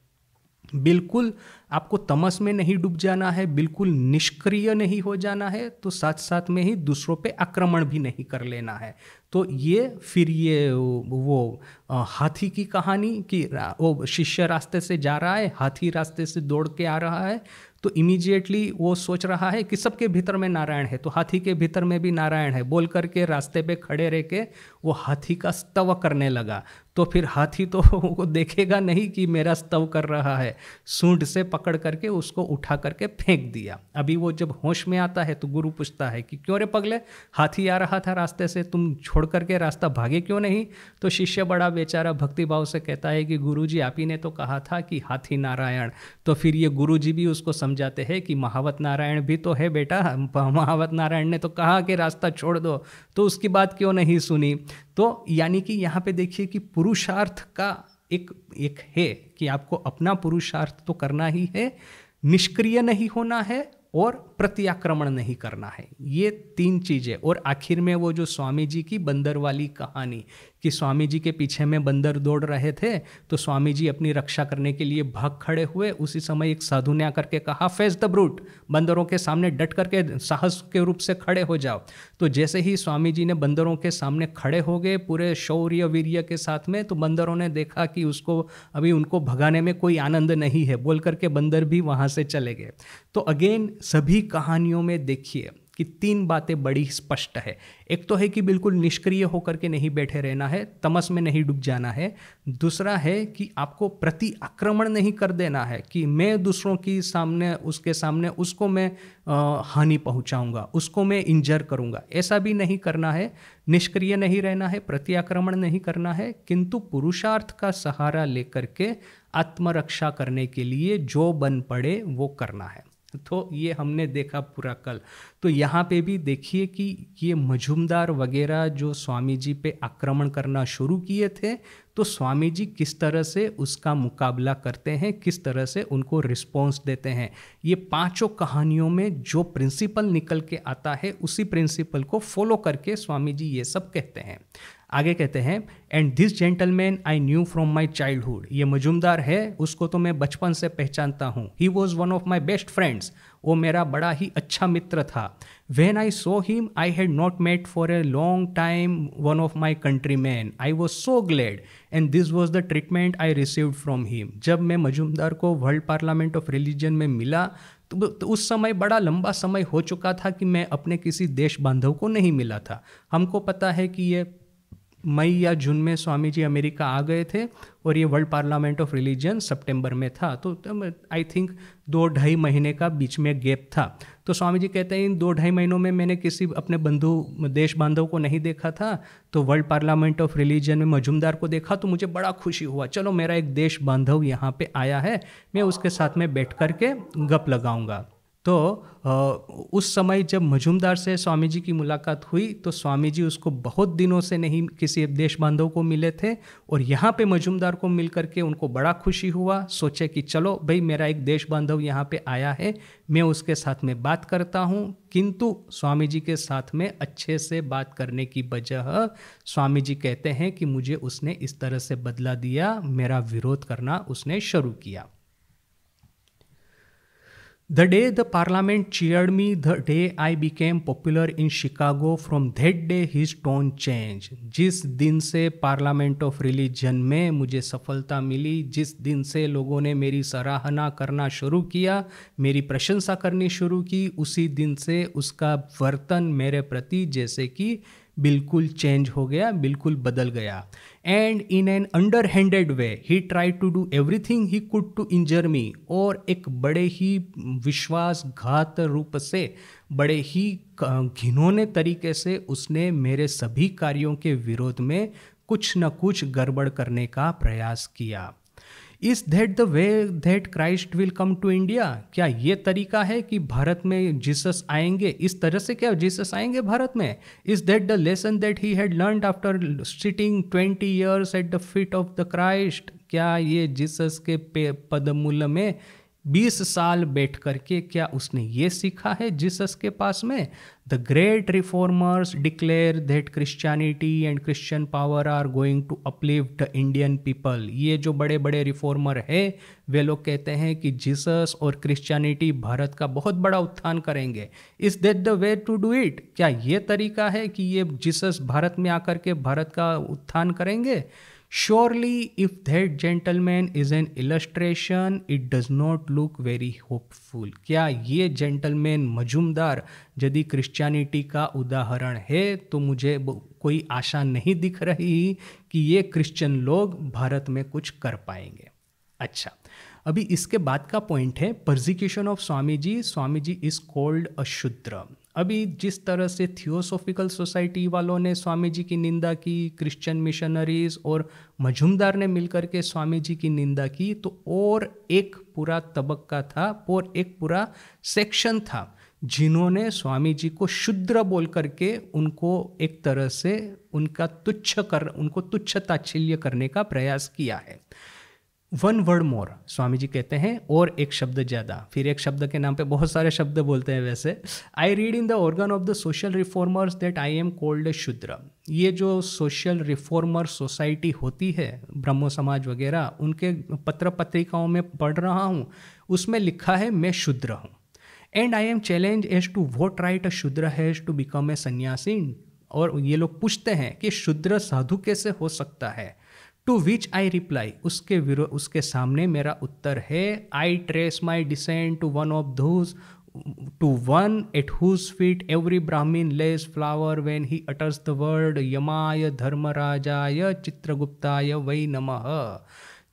बिल्कुल आपको तमस में नहीं डूब जाना है, बिल्कुल निष्क्रिय नहीं हो जाना है, तो साथ साथ में ही दूसरों पे आक्रमण भी नहीं कर लेना है। तो ये फिर ये वो हाथी की कहानी कि वो शिष्य रास्ते से जा रहा है, हाथी रास्ते से दौड़ के आ रहा है, तो इमीडिएटली वो सोच रहा है कि सबके भीतर में नारायण है, तो हाथी के भीतर में भी नारायण है बोल करके रास्ते पे खड़े रह के वो हाथी का स्तव करने लगा। तो फिर हाथी तो वो देखेगा नहीं कि मेरा स्तव कर रहा है, सूंड से पकड़ करके उसको उठा करके फेंक दिया। अभी वो जब होश में आता है तो गुरु पूछता है कि क्यों रे पगले, हाथी आ रहा था रास्ते से, तुम छोड़ करके रास्ता भागे क्यों नहीं। तो शिष्य बड़ा बेचारा भक्तिभाव से कहता है कि गुरुजी आप ही ने तो कहा था कि हाथी नारायण। तो फिर ये गुरुजी भी उसको समझाते हैं कि महावत नारायण भी तो है बेटा, महावत नारायण ने तो कहा कि रास्ता छोड़ दो, तो उसकी बात क्यों नहीं सुनी। तो यानी कि यहाँ पे देखिए कि पुरुषार्थ का एक है कि आपको अपना पुरुषार्थ तो करना ही है, निष्क्रिय नहीं होना है और प्रत्याक्रमण नहीं करना है, ये 3 चीज़ें। और आखिर में वो जो स्वामी जी की बंदर वाली कहानी कि स्वामी जी के पीछे में बंदर दौड़ रहे थे, तो स्वामी जी अपनी रक्षा करने के लिए भाग खड़े हुए। उसी समय एक साधु ने आकर के कहा फेस द ब्रूट, बंदरों के सामने डट करके साहस के रूप से खड़े हो जाओ। तो जैसे ही स्वामी जी ने बंदरों के सामने खड़े हो गए पूरे शौर्य वीर्य के साथ में, तो बंदरों ने देखा कि उसको अभी उनको भगाने में कोई आनंद नहीं है बोल करके बंदर भी वहाँ से चले गए। तो अगेन सभी कहानियों में देखिए कि 3 बातें बड़ी स्पष्ट है। एक तो है कि बिल्कुल निष्क्रिय होकर के नहीं बैठे रहना है, तमस में नहीं डूब जाना है। दूसरा है कि आपको प्रति आक्रमण नहीं कर देना है कि मैं दूसरों की सामने उसके सामने उसको मैं हानि पहुंचाऊंगा, उसको मैं इंजर करूंगा, ऐसा भी नहीं करना है। निष्क्रिय नहीं रहना है, प्रति आक्रमण नहीं करना है, किंतु पुरुषार्थ का सहारा लेकर के आत्मरक्षा करने के लिए जो बन पड़े वो करना है। तो ये हमने देखा पूरा कल। तो यहाँ पे भी देखिए कि ये मजूमदार वगैरह जो स्वामी जी पे आक्रमण करना शुरू किए थे, तो स्वामी जी किस तरह से उसका मुकाबला करते हैं, किस तरह से उनको रिस्पॉन्स देते हैं। ये 5 कहानियों में जो प्रिंसिपल निकल के आता है उसी प्रिंसिपल को फॉलो करके स्वामी जी ये सब कहते हैं। आगे कहते हैं, and this gentleman I knew from my childhood. ये मजूमदार है, उसको तो मैं बचपन से पहचानता हूँ। He was one of my best friends, वो मेरा बड़ा ही अच्छा मित्र था। When I saw him, I had not met for a long time one of my countrymen. I was so glad, and this was the treatment I received from him. जब मैं मजूमदार को वर्ल्ड पार्लियामेंट ऑफ रिलीजन में मिला तो उस समय बड़ा लंबा समय हो चुका था कि मैं अपने किसी देश बांधव को नहीं मिला था। हमको पता है कि ये मई या जून में स्वामी जी अमेरिका आ गए थे और ये वर्ल्ड पार्लियामेंट ऑफ रिलीजन सितंबर में था। तो आई थिंक 2-2.5 महीने का बीच में गैप था। तो स्वामी जी कहते हैं इन 2-2.5 महीनों में मैंने किसी अपने बंधु देश बांधव को नहीं देखा था। तो वर्ल्ड पार्लियामेंट ऑफ रिलीजन में मजूमदार को देखा तो मुझे बड़ा खुशी हुआ, चलो मेरा एक देश बांधव यहाँ पे आया है, मैं उसके साथ में बैठ कर के गप लगाऊंगा। तो उस समय जब मजूमदार से स्वामी जी की मुलाकात हुई तो स्वामी जी उसको बहुत दिनों से नहीं किसी देश बांधव को मिले थे, और यहाँ पे मजूमदार को मिल करके उनको बड़ा खुशी हुआ। सोचे कि चलो भाई मेरा एक देश बांधव यहाँ पे आया है, मैं उसके साथ में बात करता हूँ। किंतु स्वामी जी के साथ में अच्छे से बात करने की बजाय स्वामी जी कहते हैं कि मुझे उसने इस तरह से बदला दिया, मेरा विरोध करना उसने शुरू किया। The day the parliament cheered me, the day I became popular in Chicago, from that day his tone changed. जिस दिन से पार्लियामेंट ऑफ रिलीजन में मुझे सफलता मिली, जिस दिन से लोगों ने मेरी सराहना करना शुरू किया, मेरी प्रशंसा करनी शुरू की, उसी दिन से उसका वर्तन मेरे प्रति जैसे कि बिल्कुल चेंज हो गया, बिल्कुल बदल गया। And in an underhanded way he try to do everything he could to injure me. और एक बड़े ही विश्वासघात रूप से, बड़े ही घिनौने तरीके से उसने मेरे सभी कार्यों के विरोध में कुछ न कुछ गड़बड़ करने का प्रयास किया। Is that the way that Christ will come to India? क्या ये तरीका है कि भारत में जीसस आएंगे? इस तरह से क्या जीसस आएंगे भारत में? Is that the lesson that he had learned after sitting 20 years at the feet of the Christ? क्या ये जीसस के पदमूल में 20 साल बैठ करके क्या उसने ये सीखा है जीसस के पास में? The great reformers declare that Christianity and Christian power are going to uplift the Indian people. ये जो बड़े बड़े रिफॉर्मर है वे लोग कहते हैं कि जीसस और क्रिश्चियनिटी भारत का बहुत बड़ा उत्थान करेंगे। Is that the way to do it? क्या ये तरीका है कि ये जीसस भारत में आकर के भारत का उत्थान करेंगे? Surely, if that gentleman is an illustration, it does not look very hopeful. क्या ये जेंटलमैन मजूमदार यदि क्रिश्चियनिटी का उदाहरण है तो मुझे कोई आशा नहीं दिख रही कि ये क्रिश्चियन लोग भारत में कुछ कर पाएंगे। अच्छा, अभी इसके बाद का पॉइंट है persecution of Swami ji. Swami ji is called a Shudra. अभी जिस तरह से थियोसॉफिकल सोसाइटी वालों ने स्वामी जी की निंदा की, क्रिश्चियन मिशनरीज और मजूमदार ने मिलकर के स्वामी जी की निंदा की, तो और एक पूरा तबक्का था और एक पूरा सेक्शन था जिन्होंने स्वामी जी को शूद्र बोल करके उनको एक तरह से उनको तुच्छ ताच्छिल्य करने का प्रयास किया है। 1 word more, स्वामी जी कहते हैं और एक शब्द ज़्यादा। फिर एक शब्द के नाम पे बहुत सारे शब्द बोलते हैं वैसे। I read in the organ of the social reformers that I am called a शूद्र। ये जो सोशल रिफॉर्मर सोसाइटी होती है, ब्रह्मो समाज वगैरह, उनके पत्र पत्रिकाओं में पढ़ रहा हूँ, उसमें लिखा है मैं शूद्र हूँ। And I am challenge as to what right a Shudra has to become a सन्यासी। और ये लोग पूछते हैं कि शूद्र साधु कैसे हो सकता है। टू विच आई रिप्लाई, उसके सामने मेरा उत्तर है, I trace my descent to one of those to one at whose feet every Brahmin lays flower when he utters the word यमाय धर्मराजाय चित्रगुप्ताय वै नमः।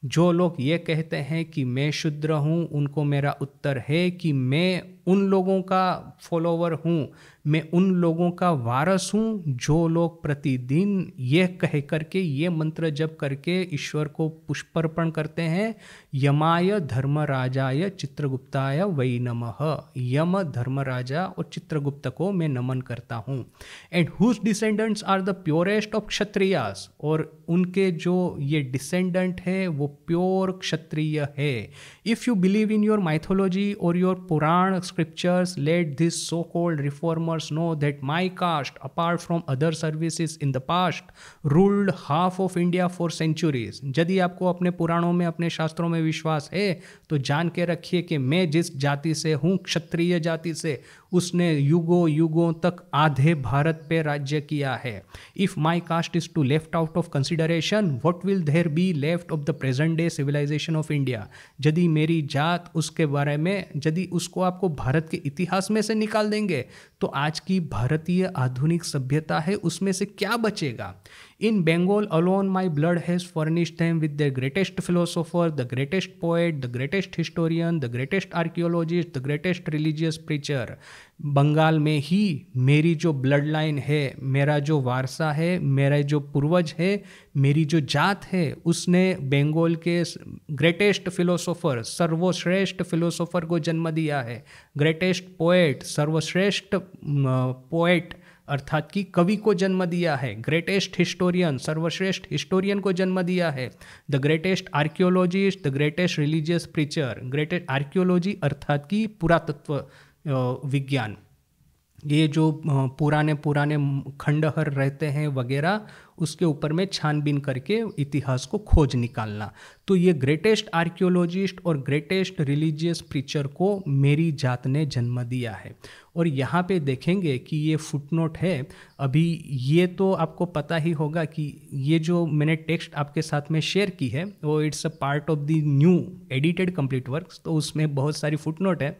जो लोग ये कहते हैं कि मैं शूद्र हूँ, उनको मेरा उत्तर है कि मैं उन लोगों का फॉलोवर हूँ, मैं उन लोगों का वारस हूँ जो लोग प्रतिदिन ये कह करके, ये मंत्र जप करके ईश्वर को पुष्पार्पण करते हैं, यमाय धर्मराजाय चित्रगुप्ताय वै नमः। यम, धर्मराजा और चित्रगुप्त को मैं नमन करता हूँ। And whose descendants are the purest of Kshatriyas, और उनके जो ये डिसेंडेंट है वो प्योर क्षत्रिय है। If you believe in your mythology और your Purana scriptures, let this so called reformers know that my caste apart from other services in the past ruled half of India for centuries. यदि आपको अपने पुराणों में, अपने शास्त्रों में विश्वास है तो जान के रखिए कि मैं जिस जाति से हूँ, क्षत्रिय जाति से, उसने युगों युगों तक आधे भारत पे राज्य किया है। If my caste is to left out of consideration, what will there be left of the present day civilisation of India. यदि मेरी जात, उसके बारे में यदि उसको आपको भारत के इतिहास में से निकाल देंगे तो आज की भारतीय आधुनिक सभ्यता है उसमें से क्या बचेगा। In Bengal alone, my blood has furnished them with the greatest philosopher, the greatest poet, the greatest historian, the greatest archaeologist, the greatest religious preacher. Bengal में ही मेरी जो ब्लड लाइन है, मेरा जो वारसा है, मेरा जो पूर्वज है, मेरी जो जात है, उसने बंगाल के ग्रेटेस्ट फिलोसोफर, सर्वश्रेष्ठ फिलोसोफर को जन्म दिया है। ग्रेटेस्ट पोएट, सर्वश्रेष्ठ पोएट अर्थात कि कवि को जन्म दिया है। ग्रेटेस्ट हिस्टोरियन, सर्वश्रेष्ठ हिस्टोरियन को जन्म दिया है। The greatest archaeologist, the greatest religious preacher. Greatest archaeology अर्थात कि पुरातत्व विज्ञान, ये जो पुराने खंडहर रहते हैं वगैरह, उसके ऊपर में छानबीन करके इतिहास को खोज निकालना। तो ये ग्रेटेस्ट आर्कियोलॉजिस्ट और ग्रेटेस्ट रिलीजियस प्रीचर को मेरी जात ने जन्म दिया है। और यहाँ पे देखेंगे कि ये फुटनोट है। अभी ये तो आपको पता ही होगा कि ये जो मैंने टेक्स्ट आपके साथ में शेयर की है वो it's a part of the new edited complete works, तो उसमें बहुत सारी फुटनोट है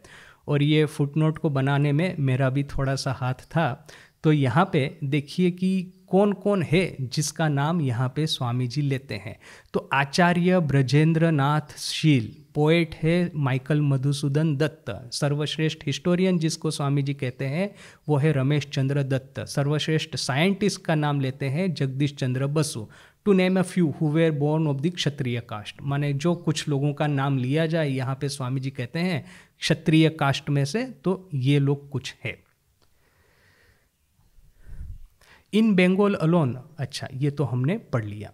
और ये फुटनोट को बनाने में मेरा भी थोड़ा सा हाथ था। तो यहाँ पे देखिए कि कौन कौन है जिसका नाम यहाँ पे स्वामी जी लेते हैं। तो आचार्य ब्रजेंद्र नाथ शील, पोएट है माइकल मधुसूदन दत्त। सर्वश्रेष्ठ हिस्टोरियन जिसको स्वामी जी कहते हैं वो है रमेश चंद्र दत्त। सर्वश्रेष्ठ साइंटिस्ट का नाम लेते हैं Jagdish Chandra Basu. To name a few who were born of the Kshatriya caste, माने जो कुछ लोगों का नाम लिया जाए यहाँ पे स्वामी जी कहते हैं क्षत्रिय कास्ट में से, तो ये लोग कुछ है। इन बंगाल अलोन, अच्छा ये तो हमने पढ़ लिया।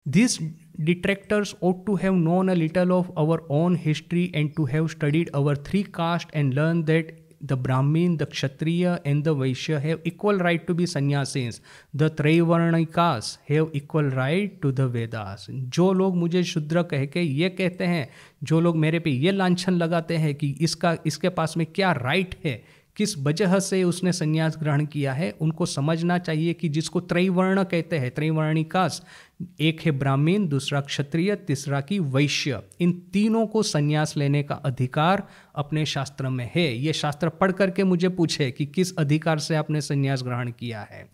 These detractors ought to have known a little of our own history and to have studied our three castes and learned that the Brahmin, the Kshatriya and the Vaishya have equal right to be sannyasis. The Traivarnikas have equal right to the Vedas. जो लोग मुझे शूद्र कह के ये कहते हैं, जो लोग मेरे पे ये लांछन लगाते हैं कि इसके पास में क्या राइट है, किस वजह से उसने संन्यास ग्रहण किया है, उनको समझना चाहिए कि जिसको त्रैवर्ण कहते हैं, त्रैवर्णिकास, एक है ब्राह्मण, दूसरा क्षत्रिय, तीसरा की वैश्य, इन तीनों को संन्यास लेने का अधिकार अपने शास्त्र में है। ये शास्त्र पढ़ करके मुझे पूछे कि किस अधिकार से आपने संन्यास ग्रहण किया है।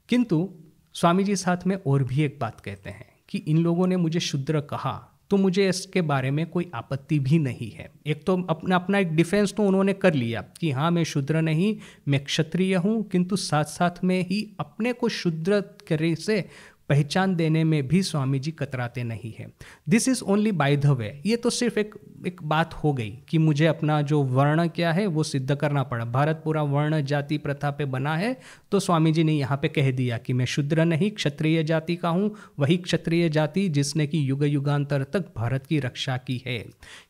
किंतु स्वामी जी साथ में और भी एक बात कहते हैं कि इन लोगों ने मुझे शूद्र कहा तो मुझे इसके बारे में कोई आपत्ति भी नहीं है। एक तो अपना एक डिफेंस तो उन्होंने कर लिया कि हाँ मैं शूद्र नहीं, मैं क्षत्रिय हूँ, किंतु साथ साथ में ही अपने को शूद्र करे से पहचान देने में भी स्वामी जी कतराते नहीं है। This is only by the way, ये तो सिर्फ एक बात हो गई कि मुझे अपना जो वर्ण क्या है वो सिद्ध करना पड़ा। भारत पूरा वर्ण जाति प्रथा पे बना है, तो स्वामी जी ने यहाँ पे कह दिया कि मैं शूद्र नहीं, क्षत्रिय जाति का हूँ, वही क्षत्रिय जाति जिसने कि युग युगांतर तक भारत की रक्षा की है।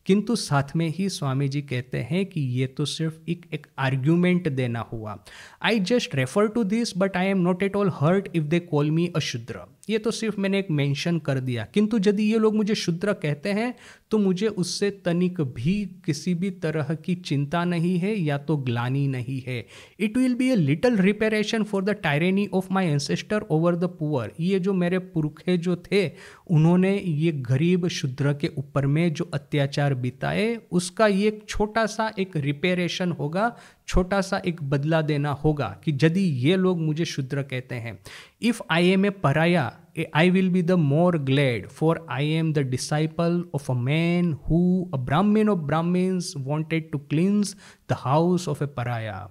किंतु साथ में ही स्वामी जी कहते हैं कि ये तो सिर्फ एक आर्ग्यूमेंट देना हुआ। I just refer to this but I am not at all hurt if they call me a Shudra. ये तो सिर्फ मैंने एक मेंशन कर दिया। किंतु यदि ये लोग मुझे शूद्र कहते हैं तो मुझे उससे तनिक भी किसी भी तरह की चिंता नहीं है या तो ग्लानि नहीं है। It will be a little reparation for the tyranny of my ancestor over the poor. ये जो मेरे पुरखे जो थे उन्होंने ये गरीब शूद्र के ऊपर में जो अत्याचार बिताए उसका ये छोटा सा एक रिपेरेशन होगा, छोटा सा एक बदला देना होगा कि यदि ये लोग मुझे शूद्र कहते हैं। इफ आई एम ए पराया I will be the more glad, for I am the disciple of a man who, a Brahmin of Brahmins, wanted to cleanse the house of a pariah.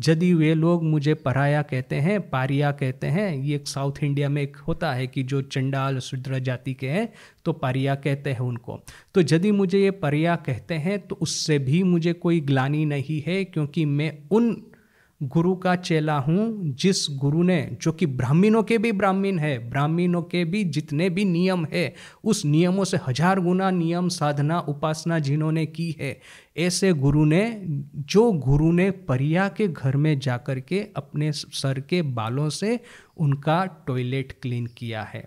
यदि वे लोग मुझे पराया कहते हैं, पारिया कहते हैं, ये एक साउथ इंडिया में एक होता है कि जो चंडाल शूद्र जाति के हैं तो पारिया कहते हैं उनको। तो यदि मुझे ये पारिया कहते हैं तो उससे भी मुझे कोई ग्लानि नहीं है, क्योंकि मैं उन गुरु का चेला हूँ जिस गुरु ने, जो कि ब्राह्मणों के भी ब्राह्मण है, ब्राह्मणों के भी जितने भी नियम है उस नियमों से 1000 गुना नियम साधना उपासना जिन्होंने की है, ऐसे गुरु ने, जो गुरु ने परिया के घर में जाकर के अपने सर के बालों से उनका टॉयलेट क्लीन किया है।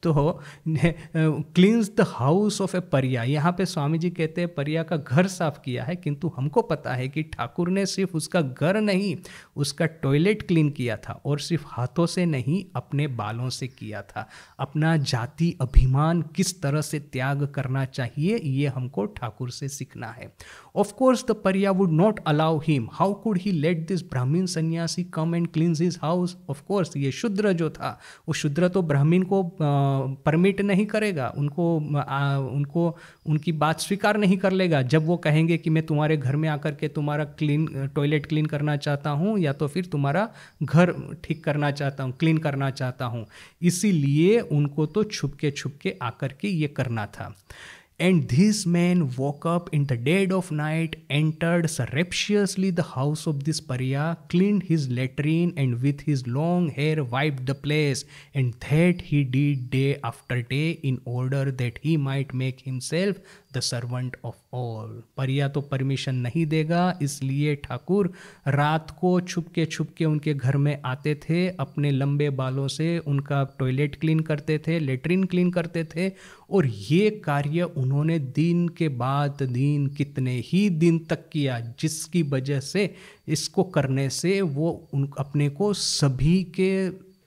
तो क्लींस द हाउस ऑफ ए परिया, यहाँ पे स्वामी जी कहते हैं परिया का घर साफ किया है, किंतु हमको पता है कि ठाकुर ने सिर्फ उसका घर नहीं, उसका टॉयलेट क्लीन किया था, और सिर्फ हाथों से नहीं अपने बालों से किया था। अपना जाति अभिमान किस तरह से त्याग करना चाहिए ये हमको ठाकुर से सीखना है। Of course the Pariya would not allow him. How could he let this Brahmin sannyasi come and cleanse his house? Of course ये शूद्र जो था वो शूद्र तो ब्राह्मण को परमिट नहीं करेगा, उनको उनकी बात स्वीकार नहीं कर लेगा जब वो कहेंगे कि मैं तुम्हारे घर में आकर के तुम्हारा टॉयलेट क्लीन करना चाहता हूँ या तो फिर तुम्हारा घर ठीक करना चाहता हूँ, क्लीन करना चाहता हूँ। इसीलिए उनको तो छुपके आकर के ये करना था। And this man woke up in the dead of night, entered surreptitiously the house of this Pariya, cleaned his latrine, and with his long hair wiped the place. And that he did day after day in order that he might make himself the servant of all. परिया तो परमिशन नहीं देगा, इसलिए ठाकुर रात को छुपके उनके घर में आते थे, अपने लंबे बालों से उनका टॉयलेट क्लीन करते थे, लेटरिन क्लीन करते थे, और ये कार्य उन्होंने दिन के बाद दिन कितने ही दिन तक किया, जिसकी वजह से इसको करने से वो अपने को सभी के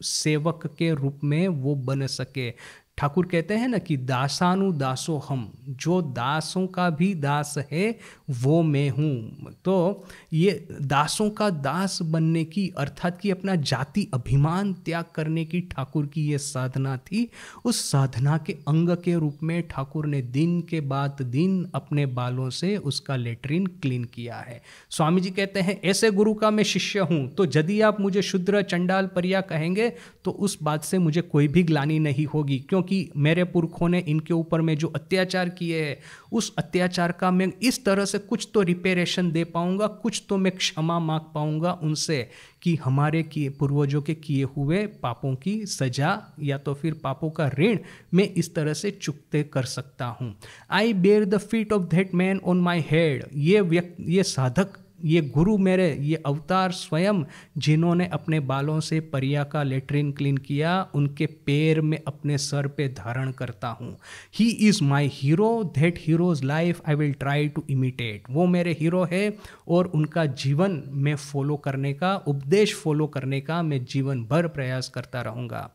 सेवक के रूप में वो बन सके। ठाकुर कहते हैं ना कि दासानुदासो हम, जो दासों का भी दास है वो मैं हूँ। तो ये दासों का दास बनने की, अर्थात कि अपना जाति अभिमान त्याग करने की ठाकुर की ये साधना थी। उस साधना के अंग के रूप में ठाकुर ने दिन के बाद दिन अपने बालों से उसका लेटरिन क्लीन किया है। स्वामी जी कहते हैं ऐसे गुरु का मैं शिष्य हूँ, तो यदि आप मुझे शूद्र चंडाल परिया कहेंगे तो उस बात से मुझे कोई भी ग्लानि नहीं होगी, क्योंकि मेरे पुरखों ने इनके ऊपर में जो अत्याचार किए हैं उस अत्याचार का मैं इस तरह से कुछ तो रिपेरेशन दे पाऊंगा, कुछ तो मैं क्षमा मांग पाऊंगा उनसे कि हमारे पूर्वजों के किए हुए पापों की सजा या तो फिर पापों का ऋण मैं इस तरह से चुकते कर सकता हूँ। I bear the feet of that man on my head. ये साधक, ये गुरु, मेरे ये अवतार स्वयं जिन्होंने अपने बालों से परिया का लेटरिन क्लीन किया, उनके पैर में अपने सर पे धारण करता हूँ। He is my hero, that hero's life I will try to imitate. वो मेरे हीरो है और उनका जीवन मैं फॉलो करने का, उपदेश फॉलो करने का मैं जीवन भर प्रयास करता रहूँगा।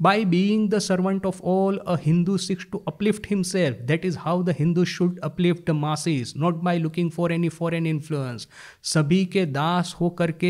By being the servant of all, a Hindu seeks to uplift himself, that is how the Hindu should uplift the masses, not by looking for any foreign influence. सभी के दास हो करके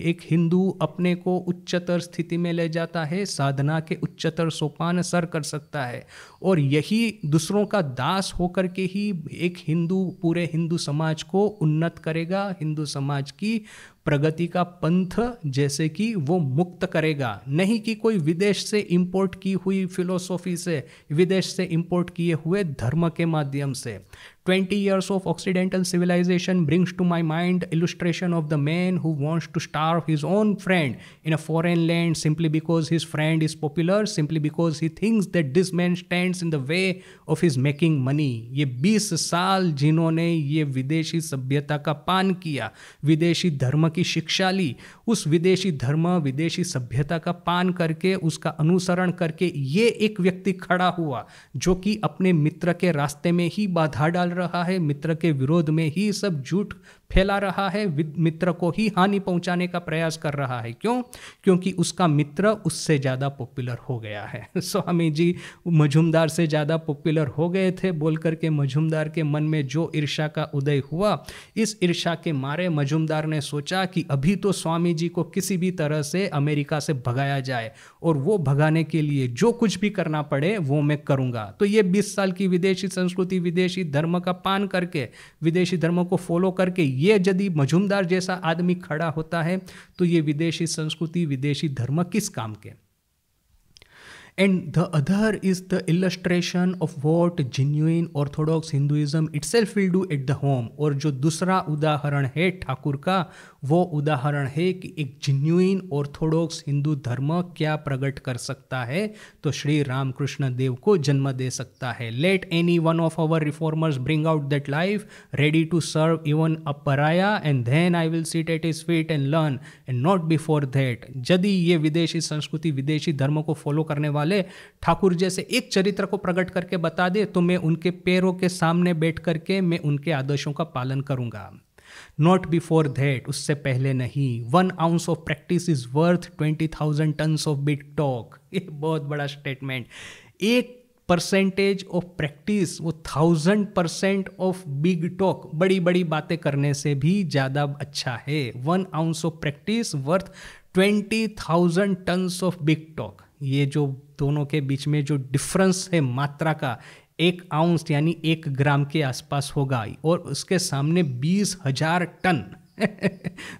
एक हिंदू अपने को उच्चतर स्थिति में ले जाता है, साधना के उच्चतर सोपान सर कर सकता है, और यही दूसरों का दास हो करके ही एक हिंदू पूरे हिंदू समाज को उन्नत करेगा, हिंदू समाज की प्रगति का पंथ जैसे कि वो मुक्त करेगा। नहीं कि कोई विदेश से इंपोर्ट की हुई फिलोसॉफी से, विदेश से इंपोर्ट किए हुए धर्म के माध्यम से। 20 years of Occidental civilization brings to my mind illustration of the man who wants to starve his own friend in a foreign land simply because his friend is popular, simply because he thinks that this man stands in the way of his making money। ये 20 साल जिन्होंने ये विदेशी सभ्यता का पान किया, विदेशी धर्म की शिक्षा ली, उस विदेशी धर्म विदेशी सभ्यता का पान करके उसका अनुसरण करके ये एक व्यक्ति खड़ा हुआ जो कि अपने मित्र के रास्ते में ही बाधा डाल रहा है, मित्र के विरोध में ही सब झूठ फैला रहा है, मित्र को ही हानि पहुंचाने का प्रयास कर रहा है। क्यों? क्योंकि उसका मित्र उससे ज़्यादा पॉपुलर हो गया है। स्वामी जी मजूमदार से ज़्यादा पॉपुलर हो गए थे बोल करके मजूमदार के मन में जो ईर्ष्या का उदय हुआ, इस ईर्ष्या के मारे मजूमदार ने सोचा कि अभी तो स्वामी जी को किसी भी तरह से अमेरिका से भगाया जाए और वो भगाने के लिए जो कुछ भी करना पड़े वो मैं करूँगा। तो ये 20 साल की विदेशी संस्कृति विदेशी धर्म का पान करके विदेशी धर्म को फॉलो करके ये यदि मजूमदार जैसा आदमी खड़ा होता है तो ये विदेशी संस्कृति विदेशी धर्म किस काम के। And the other is the illustration of what genuine Orthodox Hinduism itself will do at the home। और जो दूसरा उदाहरण है ठाकुर का, वो उदाहरण है कि एक genuine Orthodox हिंदू धर्म क्या प्रकट कर सकता है, तो श्री रामकृष्ण देव को जन्म दे सकता है। Let any one of our reformers bring out that life, ready to serve even a pariah, and then I will sit at his feet and learn, and not before that। यदि ये विदेशी संस्कृति विदेशी धर्म को फॉलो करने वाले ठाकुर जैसे एक चरित्र को प्रकट करके बता दे तो मैं उनके पैरों के सामने बैठ करके मैं उनके आदर्शों का पालन करूंगा। नॉट बिफोर दैट, उससे पहले नहीं। 1 ounce of practice is worth 20,000 tons of big talk. ये बहुत बड़ा स्टेटमेंट। 1% ऑफ प्रैक्टिस वो 1000% ऑफ बिग टॉक, बड़ी बड़ी बातें करने से भी ज़्यादा अच्छा है। 1 ounce of practice worth 20,000 tons of big talk. ये जो दोनों के बीच में जो डिफरेंस है मात्रा का, 1 ounce यानी 1 ग्राम के आसपास होगा और उसके सामने 20,000 टन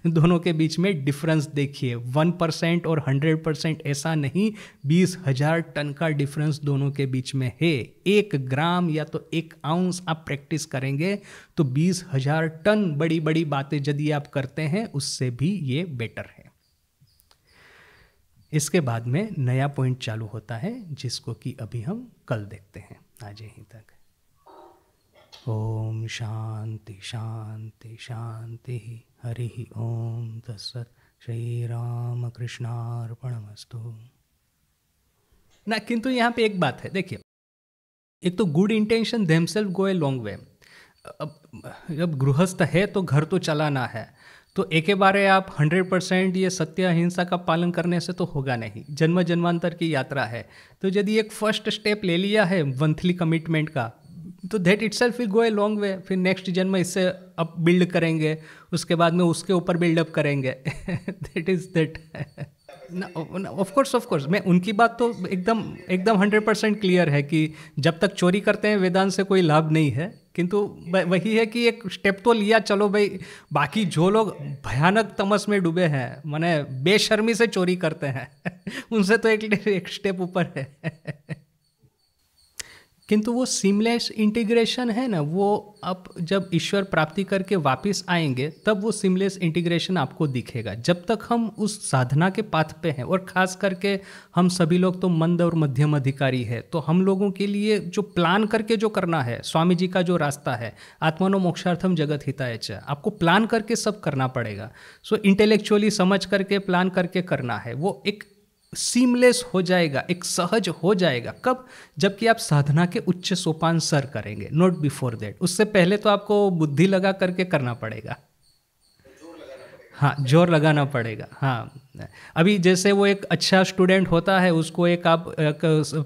दोनों के बीच में डिफरेंस देखिए। 1% और 100% ऐसा नहीं, 20,000 टन का डिफरेंस दोनों के बीच में है। 1 ग्राम या तो 1 ounce आप प्रैक्टिस करेंगे तो 20,000 टन बड़ी बड़ी बातें यदि आप करते हैं उससे भी ये बेटर है। इसके बाद में नया पॉइंट चालू होता है जिसको कि अभी हम कल देखते हैं। आज यहीं तक। ओम शांति शांति शांति। हरि ओम तत्सत। श्री राम कृष्णार्पणमस्तु। ना किंतु यहाँ पे एक बात है, देखिए, एक तो good intention themselves go a long way. अब जब गृहस्थ है तो घर तो चलाना है, तो एक बारे आप 100% ये सत्य अहिंसा का पालन करने से तो होगा नहीं। जन्म जन्मांतर की यात्रा है, तो यदि एक फर्स्ट स्टेप ले लिया है मंथली कमिटमेंट का, तो that itself will go a long वे। फिर नेक्स्ट जन्म इससे अप बिल्ड करेंगे, उसके बाद में उसके ऊपर बिल्डअप करेंगे। That is that. Of course मैं उनकी बात तो एकदम 100% क्लियर है कि जब तक चोरी करते हैं वेदांत से कोई लाभ नहीं है, किंतु वही है कि एक स्टेप तो लिया, चलो भाई। बाकी जो लोग भयानक तमस में डूबे हैं, माने बेशर्मी से चोरी करते हैं, उनसे तो एक स्टेप ऊपर है। किंतु वो सीमलेस इंटीग्रेशन है ना, वो आप जब ईश्वर प्राप्ति करके वापस आएंगे तब वो सीमलेस इंटीग्रेशन आपको दिखेगा। जब तक हम उस साधना के पाथ पे हैं, और ख़ास करके हम सभी लोग तो मंद और मध्यम अधिकारी है, तो हम लोगों के लिए जो प्लान करके जो करना है, स्वामी जी का जो रास्ता है, आत्मनो मोक्षार्थम जगत हिताय च, आपको प्लान करके सब करना पड़ेगा। सो इंटेलेक्चुअली समझ करके प्लान करके करना है, वो एक सीमलेस हो जाएगा, एक सहज हो जाएगा। कब? जबकि आप साधना के उच्च सोपान सर करेंगे, नॉट बिफोर दैट। उससे पहले तो आपको बुद्धि लगा करके करना पड़ेगा। हाँ, जोर लगाना पड़ेगा। हाँ, अभी जैसे वो एक अच्छा स्टूडेंट होता है, उसको एक आप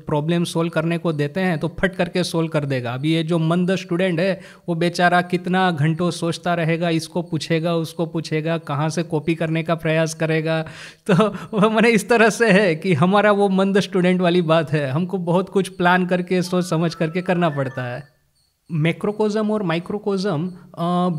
प्रॉब्लम सोल्व करने को देते हैं तो फट करके सोल्व कर देगा। अभी ये जो मंद स्टूडेंट है, वो बेचारा कितना घंटों सोचता रहेगा, इसको पूछेगा उसको पूछेगा, कहाँ से कॉपी करने का प्रयास करेगा। तो वो मैंने इस तरह से है कि हमारा वो मंद स्टूडेंट वाली बात है, हमको बहुत कुछ प्लान करके सोच समझ करके करना पड़ता है। मैक्रोकोज़म और माइक्रोकोज़म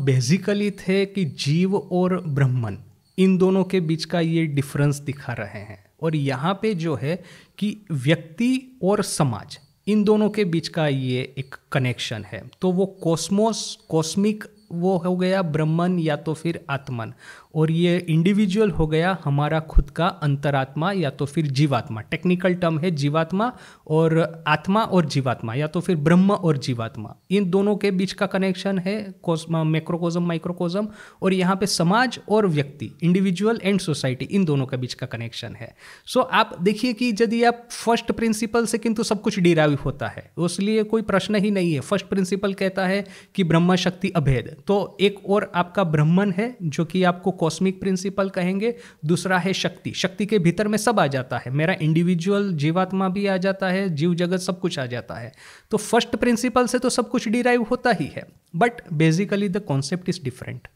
बेसिकली थे कि जीव और ब्रह्मन, इन दोनों के बीच का ये डिफरेंस दिखा रहे हैं। और यहाँ पे जो है कि व्यक्ति और समाज, इन दोनों के बीच का ये एक कनेक्शन है। तो वो कॉस्मोस, कॉस्मिक वो हो गया ब्रह्मन या तो फिर आत्मन, और ये इंडिविजुअल हो गया हमारा खुद का अंतरात्मा या तो फिर जीवात्मा। टेक्निकल टर्म है जीवात्मा और आत्मा और जीवात्मा, या तो फिर ब्रह्म और जीवात्मा। इन दोनों के बीच का कनेक्शन है मैक्रोकोज्म माइक्रोकोज्म, और यहाँ पे समाज और व्यक्ति, इंडिविजुअल एंड सोसाइटी, इन दोनों के बीच का कनेक्शन है। सो आप देखिए कि यदि आप फर्स्ट प्रिंसिपल से किंतु सब कुछ डिराइव होता है, इसलिए कोई प्रश्न ही नहीं है। फर्स्ट प्रिंसिपल कहता है कि ब्रह्म शक्ति अभेद, तो एक और आपका ब्रह्मन है जो कि आपको कॉस्मिक प्रिंसिपल कहेंगे, दूसरा है शक्ति। शक्ति के भीतर में सब आ जाता है, मेरा इंडिविजुअल जीवात्मा भी आ जाता है, जीव जगत सब कुछ आ जाता है। तो फर्स्ट प्रिंसिपल से तो सब कुछ डिराइव होता ही है, but basically the concept is different.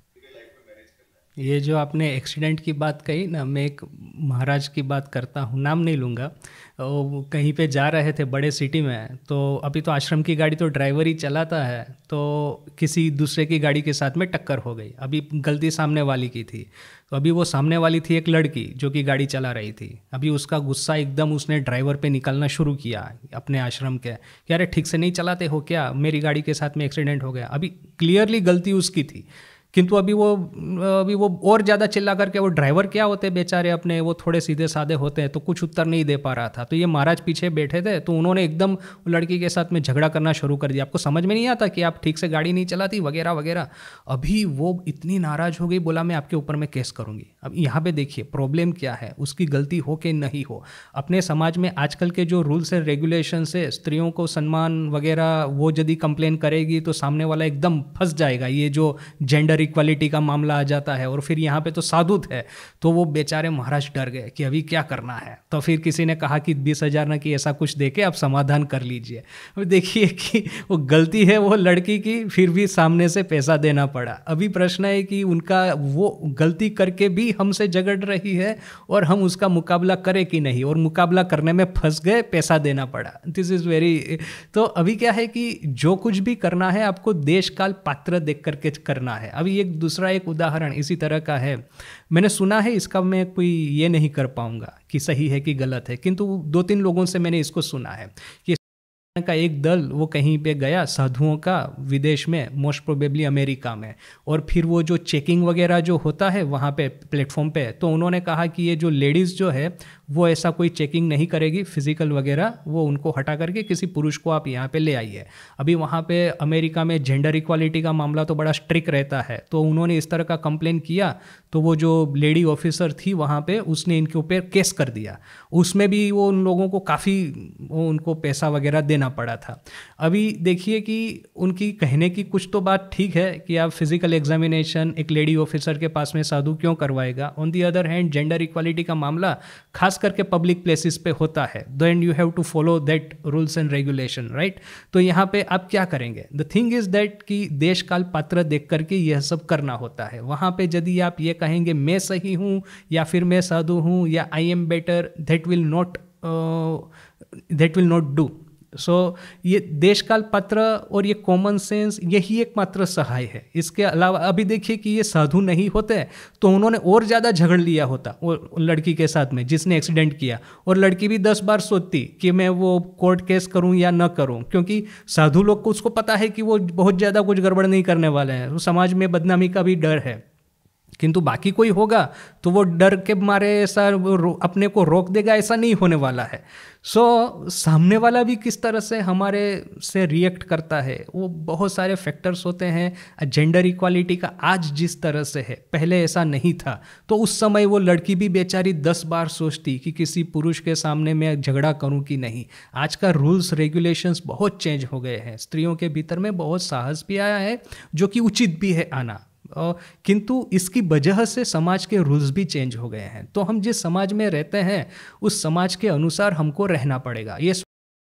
ये जो आपने एक्सीडेंट की बात कही ना, मैं एक महाराज की बात करता हूँ, नाम नहीं लूँगा। वो कहीं पे जा रहे थे बड़े सिटी में, तो अभी तो आश्रम की गाड़ी तो ड्राइवर ही चलाता है, तो किसी दूसरे की गाड़ी के साथ में टक्कर हो गई। अभी गलती सामने वाली की थी, तो अभी वो सामने वाली थी एक लड़की जो कि गाड़ी चला रही थी। अभी उसका गुस्सा एकदम उसने ड्राइवर पे निकलना शुरू किया अपने आश्रम के, कि अरे ठीक से नहीं चलाते हो क्या, मेरी गाड़ी के साथ में एक्सीडेंट हो गया। अभी क्लियरली गलती उसकी थी, किंतु अभी वो और ज़्यादा चिल्ला करके, वो ड्राइवर क्या होते हैं बेचारे अपने, वो थोड़े सीधे साधे होते हैं, तो कुछ उत्तर नहीं दे पा रहा था। तो ये महाराज पीछे बैठे थे, तो उन्होंने एकदम लड़की के साथ में झगड़ा करना शुरू कर दिया। आपको समझ में नहीं आता कि आप ठीक से गाड़ी नहीं चलाती वगैरह वगैरह। अभी वो इतनी नाराज़ हो गई, बोला मैं आपके ऊपर में केस करूँगी। अब यहाँ पे देखिए प्रॉब्लम क्या है, उसकी गलती हो कि नहीं हो। अपने समाज में आजकल के जो रूल्स एंड रेगुलेशन है, स्त्रियों को सम्मान वगैरह, वो यदि कंप्लेन करेगी तो सामने वाला एकदम फंस जाएगा। ये जो जेंडर इक्वालिटी का मामला आ जाता है, और फिर यहाँ पे तो साधु थे, तो वो बेचारे महाराज डर गए कि अभी क्या करना है। तो फिर किसी ने कहा कि 20,000 ना कि ऐसा कुछ देके आप समाधान कर लीजिए। अब देखिए कि वो गलती है वो लड़की की, फिर भी सामने से पैसा देना पड़ा। अभी प्रश्न है कि उनका वो गलती करके भी हमसे झगड़ रही है, और हम उसका मुकाबला करें कि नहीं, और मुकाबला करने में फंस गए, पैसा देना पड़ा। This is very. तो अभी क्या है कि जो कुछ भी करना है आपको देश काल पात्र देख करके करना है। अभी एक दूसरा एक उदाहरण इसी तरह का है, मैंने सुना है, इसका मैं कोई ये नहीं कर पाऊंगा कि सही है कि गलत है, किंतु 2-3 लोगों से मैंने इसको सुना है कि का एक दल वो कहीं पे गया साधुओं का, विदेश में, मोस्ट प्रोबेबली अमेरिका में, और फिर वो जो चेकिंग वगैरह जो होता है वहाँ पे प्लेटफॉर्म पे, तो उन्होंने कहा कि ये जो लेडीज़ जो है वो ऐसा कोई चेकिंग नहीं करेगी फिजिकल वगैरह, वो उनको हटा करके किसी पुरुष को आप यहाँ पे ले आइए। अभी वहाँ पे अमेरिका में जेंडर इक्वालिटी का मामला तो बड़ा स्ट्रिक्ट रहता है, तो उन्होंने इस तरह का कंप्लेन किया, तो वो जो लेडी ऑफिसर थी वहाँ पे, उसने इनके ऊपर केस कर दिया। उसमें भी वो उन लोगों को काफ़ी उनको पैसा वगैरह देना पड़ा था। अभी देखिए कि उनकी कहने की कुछ तो बात ठीक है कि आप फिजिकल एग्जामिनेशन एक लेडी ऑफिसर के पास में साधु क्यों करवाएगा। On the other hand gender equality का मामला खास करके पब्लिक प्लेसेस पे होता है, then you have to follow that rules and regulation, right. तो यहाँ पे आप क्या करेंगे, द थिंग इज दैट कि देश काल पात्र देख करके यह सब करना होता है। वहाँ पे यदि आप ये कहेंगे मैं सही हूँ या फिर मैं साधु हूँ या I am better, that will not do. So ये देश काल पात्र और ये कॉमन सेंस यही एकमात्र सहाय है। इसके अलावा अभी देखिए कि ये साधु नहीं होते तो उन्होंने और ज़्यादा झगड़ लिया होता वो लड़की के साथ में जिसने एक्सीडेंट किया, और लड़की भी 10 बार सोचती कि मैं वो कोर्ट केस करूं या न करूं, क्योंकि साधु लोग को उसको पता है कि वो बहुत ज़्यादा कुछ गड़बड़ नहीं करने वाले हैं, तो समाज में बदनामी का भी डर है। किंतु बाकी कोई होगा तो वो डर के मारे ऐसा अपने को रोक देगा, ऐसा नहीं होने वाला है। सामने वाला भी किस तरह से हमारे से रिएक्ट करता है, वो बहुत सारे फैक्टर्स होते हैं। जेंडर इक्वालिटी का आज जिस तरह से है, पहले ऐसा नहीं था, तो उस समय वो लड़की भी बेचारी 10 बार सोचती कि किसी पुरुष के सामने मैं झगड़ा करूं कि नहीं। आज का रूल्स रेगुलेशंस बहुत चेंज हो गए हैं, स्त्रियों के भीतर में बहुत साहस भी आया है जो कि उचित भी है आना, किंतु इसकी वजह से समाज के रूल्स भी चेंज हो गए हैं। तो हम जिस समाज में रहते हैं उस समाज के अनुसार हमको रहना पड़ेगा। ये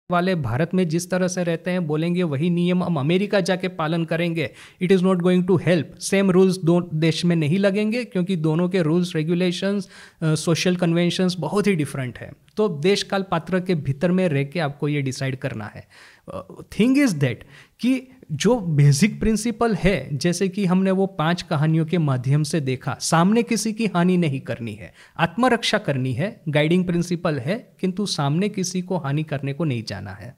वाले भारत में जिस तरह से रहते हैं बोलेंगे वही नियम हम अमेरिका जाके पालन करेंगे, it is not going to help. Same rules दो देश में नहीं लगेंगे क्योंकि दोनों के रूल्स रेगुलेशंस सोशल कन्वेंशंस बहुत ही डिफरेंट है। तो देश काल पात्र के भीतर में रह के आपको ये डिसाइड करना है। थिंग इज दैट कि जो बेसिक प्रिंसिपल है, जैसे कि हमने वो 5 कहानियों के माध्यम से देखा, सामने किसी की हानि नहीं करनी है, आत्मरक्षा करनी है, गाइडिंग प्रिंसिपल है, किंतु सामने किसी को हानि करने को नहीं जाना है।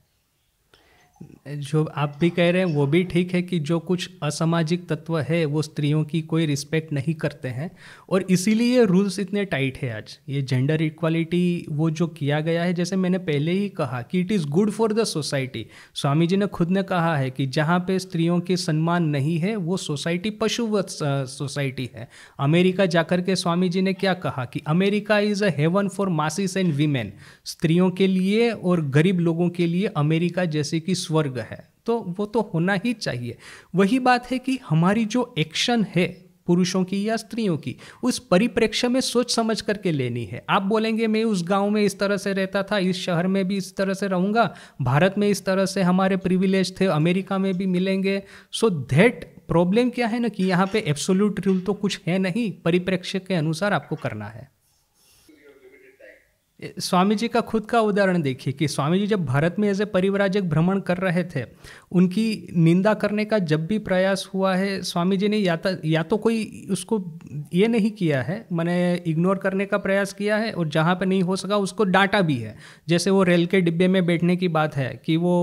जो आप भी कह रहे हैं वो भी ठीक है कि जो कुछ असामाजिक तत्व है वो स्त्रियों की कोई रिस्पेक्ट नहीं करते हैं, और इसीलिए रूल्स इतने टाइट है आज। ये जेंडर इक्वालिटी वो जो किया गया है, जैसे मैंने पहले ही कहा कि it is good for the society. Swami ji ने खुद ने कहा है कि जहाँ पे स्त्रियों के सम्मान नहीं है वो सोसाइटी पशुवत सोसाइटी है। अमेरिका जाकर के स्वामी जी ने क्या कहा कि America is a heaven for masses and women. स्त्रियों के लिए और गरीब लोगों के लिए अमेरिका जैसे कि स्वर्ग है। तो वो तो होना ही चाहिए। वही बात है कि हमारी जो एक्शन है पुरुषों की या स्त्रियों की, उस परिप्रेक्ष्य में सोच समझ करके लेनी है। आप बोलेंगे मैं उस गांव में इस तरह से रहता था, इस शहर में भी इस तरह से रहूँगा, भारत में इस तरह से हमारे प्रिविलेज थे, अमेरिका में भी मिलेंगे। सो दैट प्रॉब्लम क्या है ना कि यहाँ पे एब्सोल्यूट रूल तो कुछ है नहीं, परिप्रेक्ष्य के अनुसार आपको करना है। स्वामी जी का खुद का उदाहरण देखिए कि स्वामी जी जब भारत में एज ए परिव्राजक भ्रमण कर रहे थे, उनकी निंदा करने का जब भी प्रयास हुआ है, स्वामी जी ने या तो कोई उसको ये नहीं किया है, मैंने इग्नोर करने का प्रयास किया है, और जहाँ पे नहीं हो सका उसको डांटा भी है। जैसे वो रेल के डिब्बे में बैठने की बात है कि वो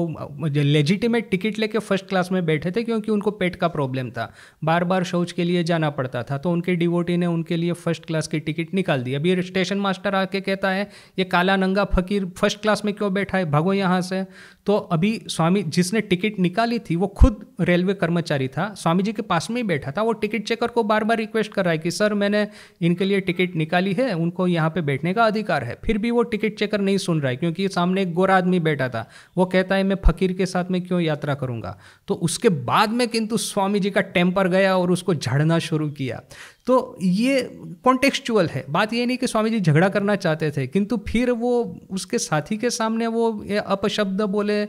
लेजिटिमेट टिकट लेके फर्स्ट क्लास में बैठे थे क्योंकि उनको पेट का प्रॉब्लम था, बार बार शौच के लिए जाना पड़ता था, तो उनके डिवोटी ने उनके लिए फर्स्ट क्लास की टिकट निकाल दी। अभी स्टेशन मास्टर आके कहता है ये काला नंगा फकीर फर्स्ट क्लास में क्यों बैठा है, भागो यहाँ से। तो अभी स्वामी जिसने टिकट निकाली थी वो खुद रेलवे कर्मचारी था, स्वामी जी के पास में ही बैठा था। वो टिकट चेकर को बार बार रिक्वेस्ट कर रहा है कि सर मैंने इनके लिए टिकट निकाली है, उनको यहाँ पे बैठने का अधिकार है। फिर भी वो टिकट चेकर नहीं सुन रहा है क्योंकि सामने एक गोरा आदमी बैठा था। वो कहता है मैं फकीर के साथ में क्यों यात्रा करूँगा। तो उसके बाद में किंतु स्वामी जी का टेम्पर गया और उसको झाड़ना शुरू किया। तो ये कॉन्टेक्चुअल है, बात ये नहीं कि स्वामी जी झगड़ा करना चाहते थे, किंतु फिर वो उसके साथी के सामने वो अपशब्द बोले,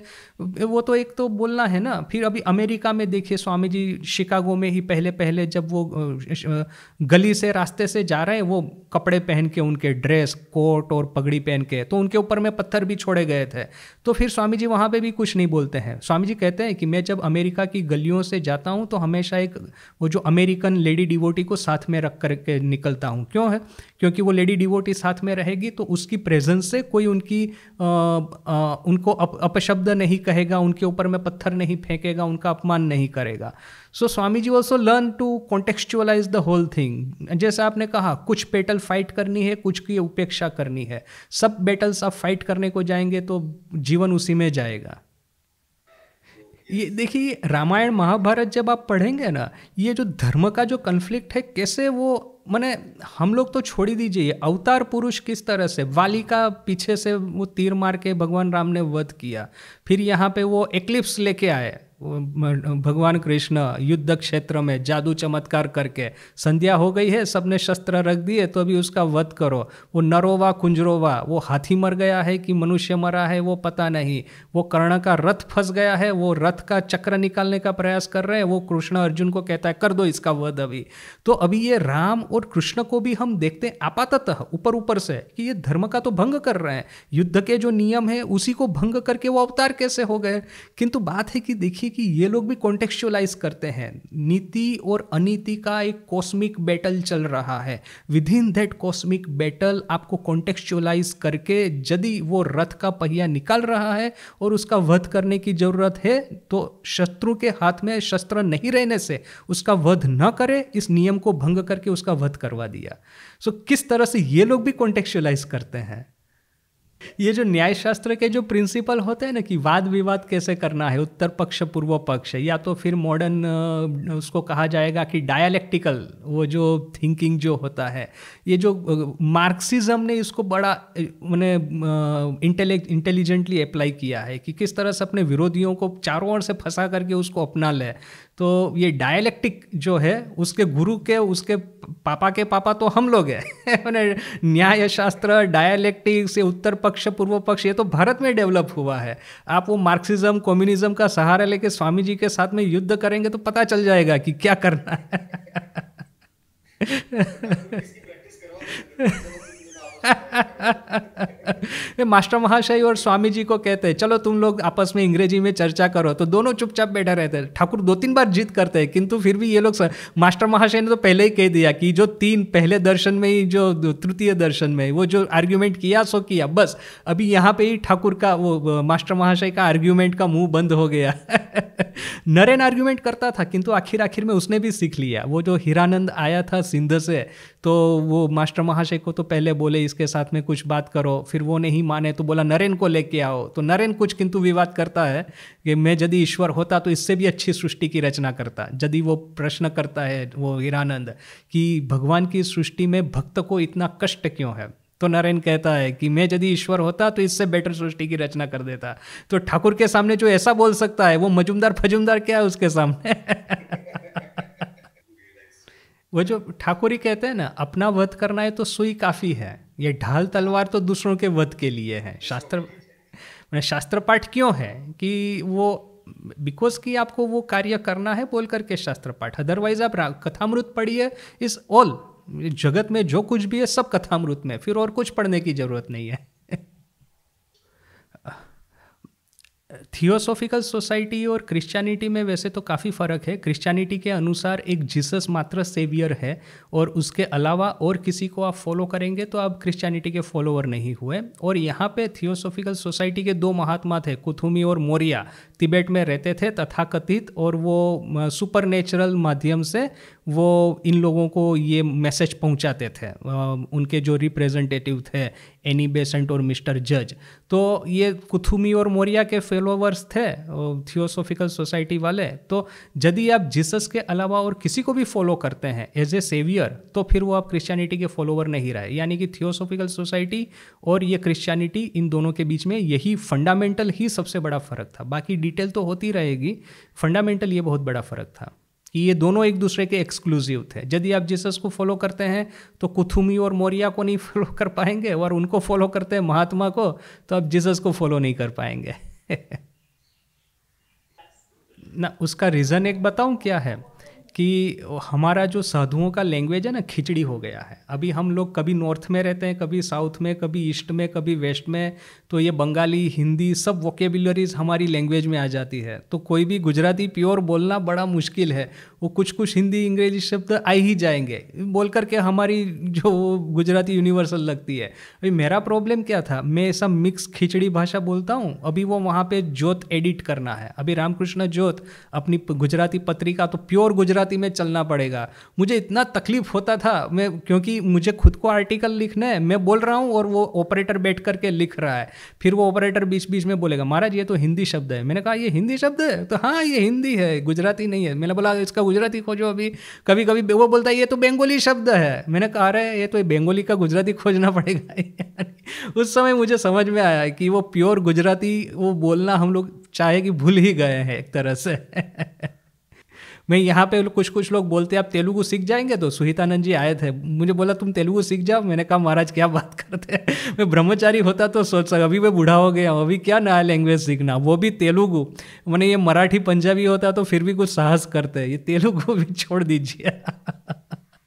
वो तो एक तो बोलना है ना। फिर अभी अमेरिका में देखिए स्वामी जी शिकागो में ही पहले जब वो गली से रास्ते से जा रहे हैं, वो कपड़े पहन के, उनके ड्रेस कोट और पगड़ी पहन के, तो उनके ऊपर में पत्थर भी छोड़े गए थे। तो फिर स्वामी जी वहाँ पे भी कुछ नहीं बोलते हैं। स्वामी जी कहते हैं कि मैं जब अमेरिका की गलियों से जाता हूँ तो हमेशा एक वो जो अमेरिकन लेडी डिवोटी को साथ में रख करके निकलता हूँ। क्यों है? क्योंकि वो लेडी डिवोटी साथ में रहेगी तो उसकी प्रेजेंस से कोई उनको अपशब्द नहीं कहेगा, उनके ऊपर में पत्थर नहीं फेंकेगा, उनका अपमान नहीं करेगा। So Swami ji also learn to contextualize the whole thing. जैसे आपने कहा कुछ बैटल फाइट करनी है, कुछ की उपेक्षा करनी है। सब बैटल्स आप फाइट करने को जाएंगे तो जीवन उसी में जाएगा। ये देखिए रामायण महाभारत जब आप पढ़ेंगे ना, ये जो धर्म का जो कन्फ्लिक्ट है, कैसे वो माने हम लोग तो छोड़ ही दीजिए, अवतार पुरुष किस तरह से वाली का पीछे से वो तीर मार के भगवान राम ने वध किया। फिर यहाँ पे वो एक्लिप्स लेके आए भगवान कृष्ण युद्ध क्षेत्र में जादू चमत्कार करके, संध्या हो गई है, सबने शस्त्र रख दिए तो अभी उसका वध करो। वो नरोवा कुंजरोवा, वो हाथी मर गया है कि मनुष्य मरा है वो पता नहीं, वो कर्ण का रथ फंस गया है, वो रथ का चक्र निकालने का प्रयास कर रहे हैं, वो कृष्ण अर्जुन को कहता है कर दो इसका वध अभी। तो अभी ये राम और कृष्ण को भी हम देखते हैं आपाततः ऊपर ऊपर से कि ये धर्म का तो भंग कर रहे हैं, युद्ध के जो नियम है उसी को भंग करके वो अवतार कैसे हो गए। किंतु बात है कि देखिए कि ये लोग भी कॉन्टेक्चुअलाइज करते हैं, नीति और अनीति का एक कॉस्मिक बैटल चल रहा है। With in that cosmic battle आपको कॉन्टेक्चुअलाइज करके यदि वो रथ का पहिया निकाल रहा है और उसका वध करने की जरूरत है तो शत्रु के हाथ में शस्त्र नहीं रहने से उसका वध न करे, इस नियम को भंग करके उसका वध करवा दिया। सो किस तरह से ये लोग भी कॉन्टेक्चुअलाइज करते हैं। ये जो न्याय शास्त्र के जो प्रिंसिपल होते हैं ना कि वाद विवाद कैसे करना है, उत्तर पक्ष पूर्व पक्ष, या तो फिर मॉडर्न उसको कहा जाएगा कि डायलेक्टिकल वो जो थिंकिंग जो होता है, ये जो मार्क्सिज्म ने इसको बड़ा मैंने इंटेलिजेंटली अप्लाई किया है कि किस तरह से अपने विरोधियों को चारों ओर से फंसा करके उसको अपना ले। तो ये डायलेक्टिक जो है उसके गुरु के उसके पापा के पापा तो हम लोग हैं न्याय शास्त्र डायलेक्टिक से उत्तर पक्ष पूर्व पक्ष, ये तो भारत में डेवलप हुआ है। आप वो मार्क्सिज्म कम्युनिज्म का सहारा लेके स्वामी जी के साथ में युद्ध करेंगे तो पता चल जाएगा कि क्या करना है। वे मास्टर महाशय और स्वामी जी को कहते हैं चलो तुम लोग आपस में अंग्रेजी में चर्चा करो, तो दोनों चुपचाप बैठे रहते हैं। ठाकुर 2-3 बार जिद करते हैं, किंतु फिर भी ये लोग मास्टर महाशय ने तो पहले ही कह दिया कि जो 3 पहले दर्शन में ही, जो तृतीय दर्शन में वो जो आर्ग्यूमेंट किया सो किया, बस अभी यहाँ पे ही ठाकुर का वो मास्टर महाशय का आर्ग्यूमेंट का मुंह बंद हो गया। नरेन आर्ग्यूमेंट करता था, किंतु आखिर में उसने भी सीख लिया। वो जो हीरानंद आया था सिंध से, तो वो मास्टर महाशय को तो पहले बोले इसके साथ में कुछ बात करो, फिर वो नहीं माने तो बोला नरेन को लेके आओ। तो नरेन कुछ किंतु विवाद करता है कि मैं यदि ईश्वर होता तो इससे भी अच्छी सृष्टि की रचना करता। यदि वो प्रश्न करता है वो हीरानंद कि भगवान की सृष्टि में भक्त को इतना कष्ट क्यों है, तो नरेन कहता है कि मैं यदि ईश्वर होता तो इससे बेटर सृष्टि की रचना कर देता। तो ठाकुर के सामने जो ऐसा बोल सकता है वो मजुमदार फजुमदार क्या है उसके सामने। वो जो ठाकुर ही कहते हैं ना, अपना वध करना है तो सुई काफ़ी है, ये ढाल तलवार तो दूसरों के वध के लिए है। शास्त्र पाठ क्यों है कि वो बिकॉज कि आपको वो कार्य करना है बोल करके शास्त्र पाठ। अदरवाइज आप कथामृत पढ़िए, इस ऑल जगत में जो कुछ भी है सब कथामृत में, फिर और कुछ पढ़ने की जरूरत नहीं है। थियोसॉफिकल सोसाइटी और क्रिश्चियनिटी में वैसे तो काफ़ी फ़र्क है। क्रिश्चियनिटी के अनुसार एक जीसस मात्र सेवियर है और उसके अलावा और किसी को आप फॉलो करेंगे तो आप क्रिश्चियनिटी के फॉलोअर नहीं हुए। और यहाँ पे थियोसॉफिकल सोसाइटी के 2 महात्मा थे, कुथुमी और मोरिया, तिब्बत में रहते थे तथाकथित, और वो सुपर नेचुरल माध्यम से वो इन लोगों को ये मैसेज पहुंचाते थे। उनके जो रिप्रेजेंटेटिव थे एनी बेसेंट और मिस्टर जज, तो ये कुथुमी और मोरिया के फॉलोवर्स थे थियोसॉफिकल सोसाइटी वाले। तो यदि आप जीसस के अलावा और किसी को भी फॉलो करते हैं एज ए सेवियर, तो फिर वो आप क्रिश्चियनिटी के फॉलोवर नहीं रहे। यानी कि थियोसॉफिकल सोसाइटी और ये क्रिश्चियनिटी, इन दोनों के बीच में यही फंडामेंटल ही सबसे बड़ा फ़र्क था। बाकी डिटेल तो होती रहेगी, फंडामेंटल ये बहुत बड़ा फ़र्क था कि ये दोनों एक दूसरे के एक्सक्लूसिव थे। यदि आप जीसस को फॉलो करते हैं तो कुथुमी और मोरिया को नहीं फॉलो कर पाएंगे, और उनको फॉलो करते हैं महात्मा को तो आप जीसस को फॉलो नहीं कर पाएंगे। ना उसका रीज़न एक बताऊं क्या है कि हमारा जो साधुओं का लैंग्वेज है ना, खिचड़ी हो गया है। अभी हम लोग कभी नॉर्थ में रहते हैं, कभी साउथ में, कभी ईस्ट में, कभी वेस्ट में, तो ये बंगाली, हिंदी सब वोकेबुलरीज हमारी लैंग्वेज में आ जाती है। तो कोई भी गुजराती प्योर बोलना बड़ा मुश्किल है, वो कुछ हिंदी अंग्रेजी शब्द आ ही जाएंगे बोल करके हमारी जो गुजराती यूनिवर्सल लगती है। अभी मेरा प्रॉब्लम क्या था, मैं ऐसा मिक्स खिचड़ी भाषा बोलता हूँ। अभी वो वहाँ पे जोत एडिट करना है, अभी रामकृष्ण जोत अपनी गुजराती पत्रिका तो प्योर गुजराती में चलना पड़ेगा। मुझे इतना तकलीफ होता था, मैं क्योंकि मुझे खुद को आर्टिकल लिखना है, मैं बोल रहा हूँ और वो ऑपरेटर बैठ करके लिख रहा है, फिर वो ऑपरेटर बीच बीच में बोलेगा महाराज ये तो हिंदी शब्द है। मैंने कहा ये हिंदी शब्द है, तो हाँ ये हिंदी है, गुजराती नहीं है। मैंने बोला इसका गुजराती खोजो। अभी कभी कभी वो बोलता है ये तो बंगाली शब्द है। मैंने कहा अरे ये तो बंगाली का गुजराती खोजना पड़ेगा। उस समय मुझे समझ में आया कि वो प्योर गुजराती वो बोलना हम लोग चाहे कि भूल ही गए हैं एक तरह से। मैं यहाँ पे कुछ लोग बोलते हैं आप तेलुगु सीख जाएंगे, तो सुहितानंद जी आए थे, मुझे बोला तुम तेलुगु सीख जाओ। मैंने कहा महाराज क्या बात करते हैं, मैं ब्रह्मचारी होता तो सोच सकता, अभी मैं बूढ़ा हो गया हूँ, अभी क्या नया लैंग्वेज सीखना, वो भी तेलुगु। मैंने ये मराठी पंजाबी होता तो फिर भी कुछ साहस करते, ये तेलुगु भी छोड़ दीजिए।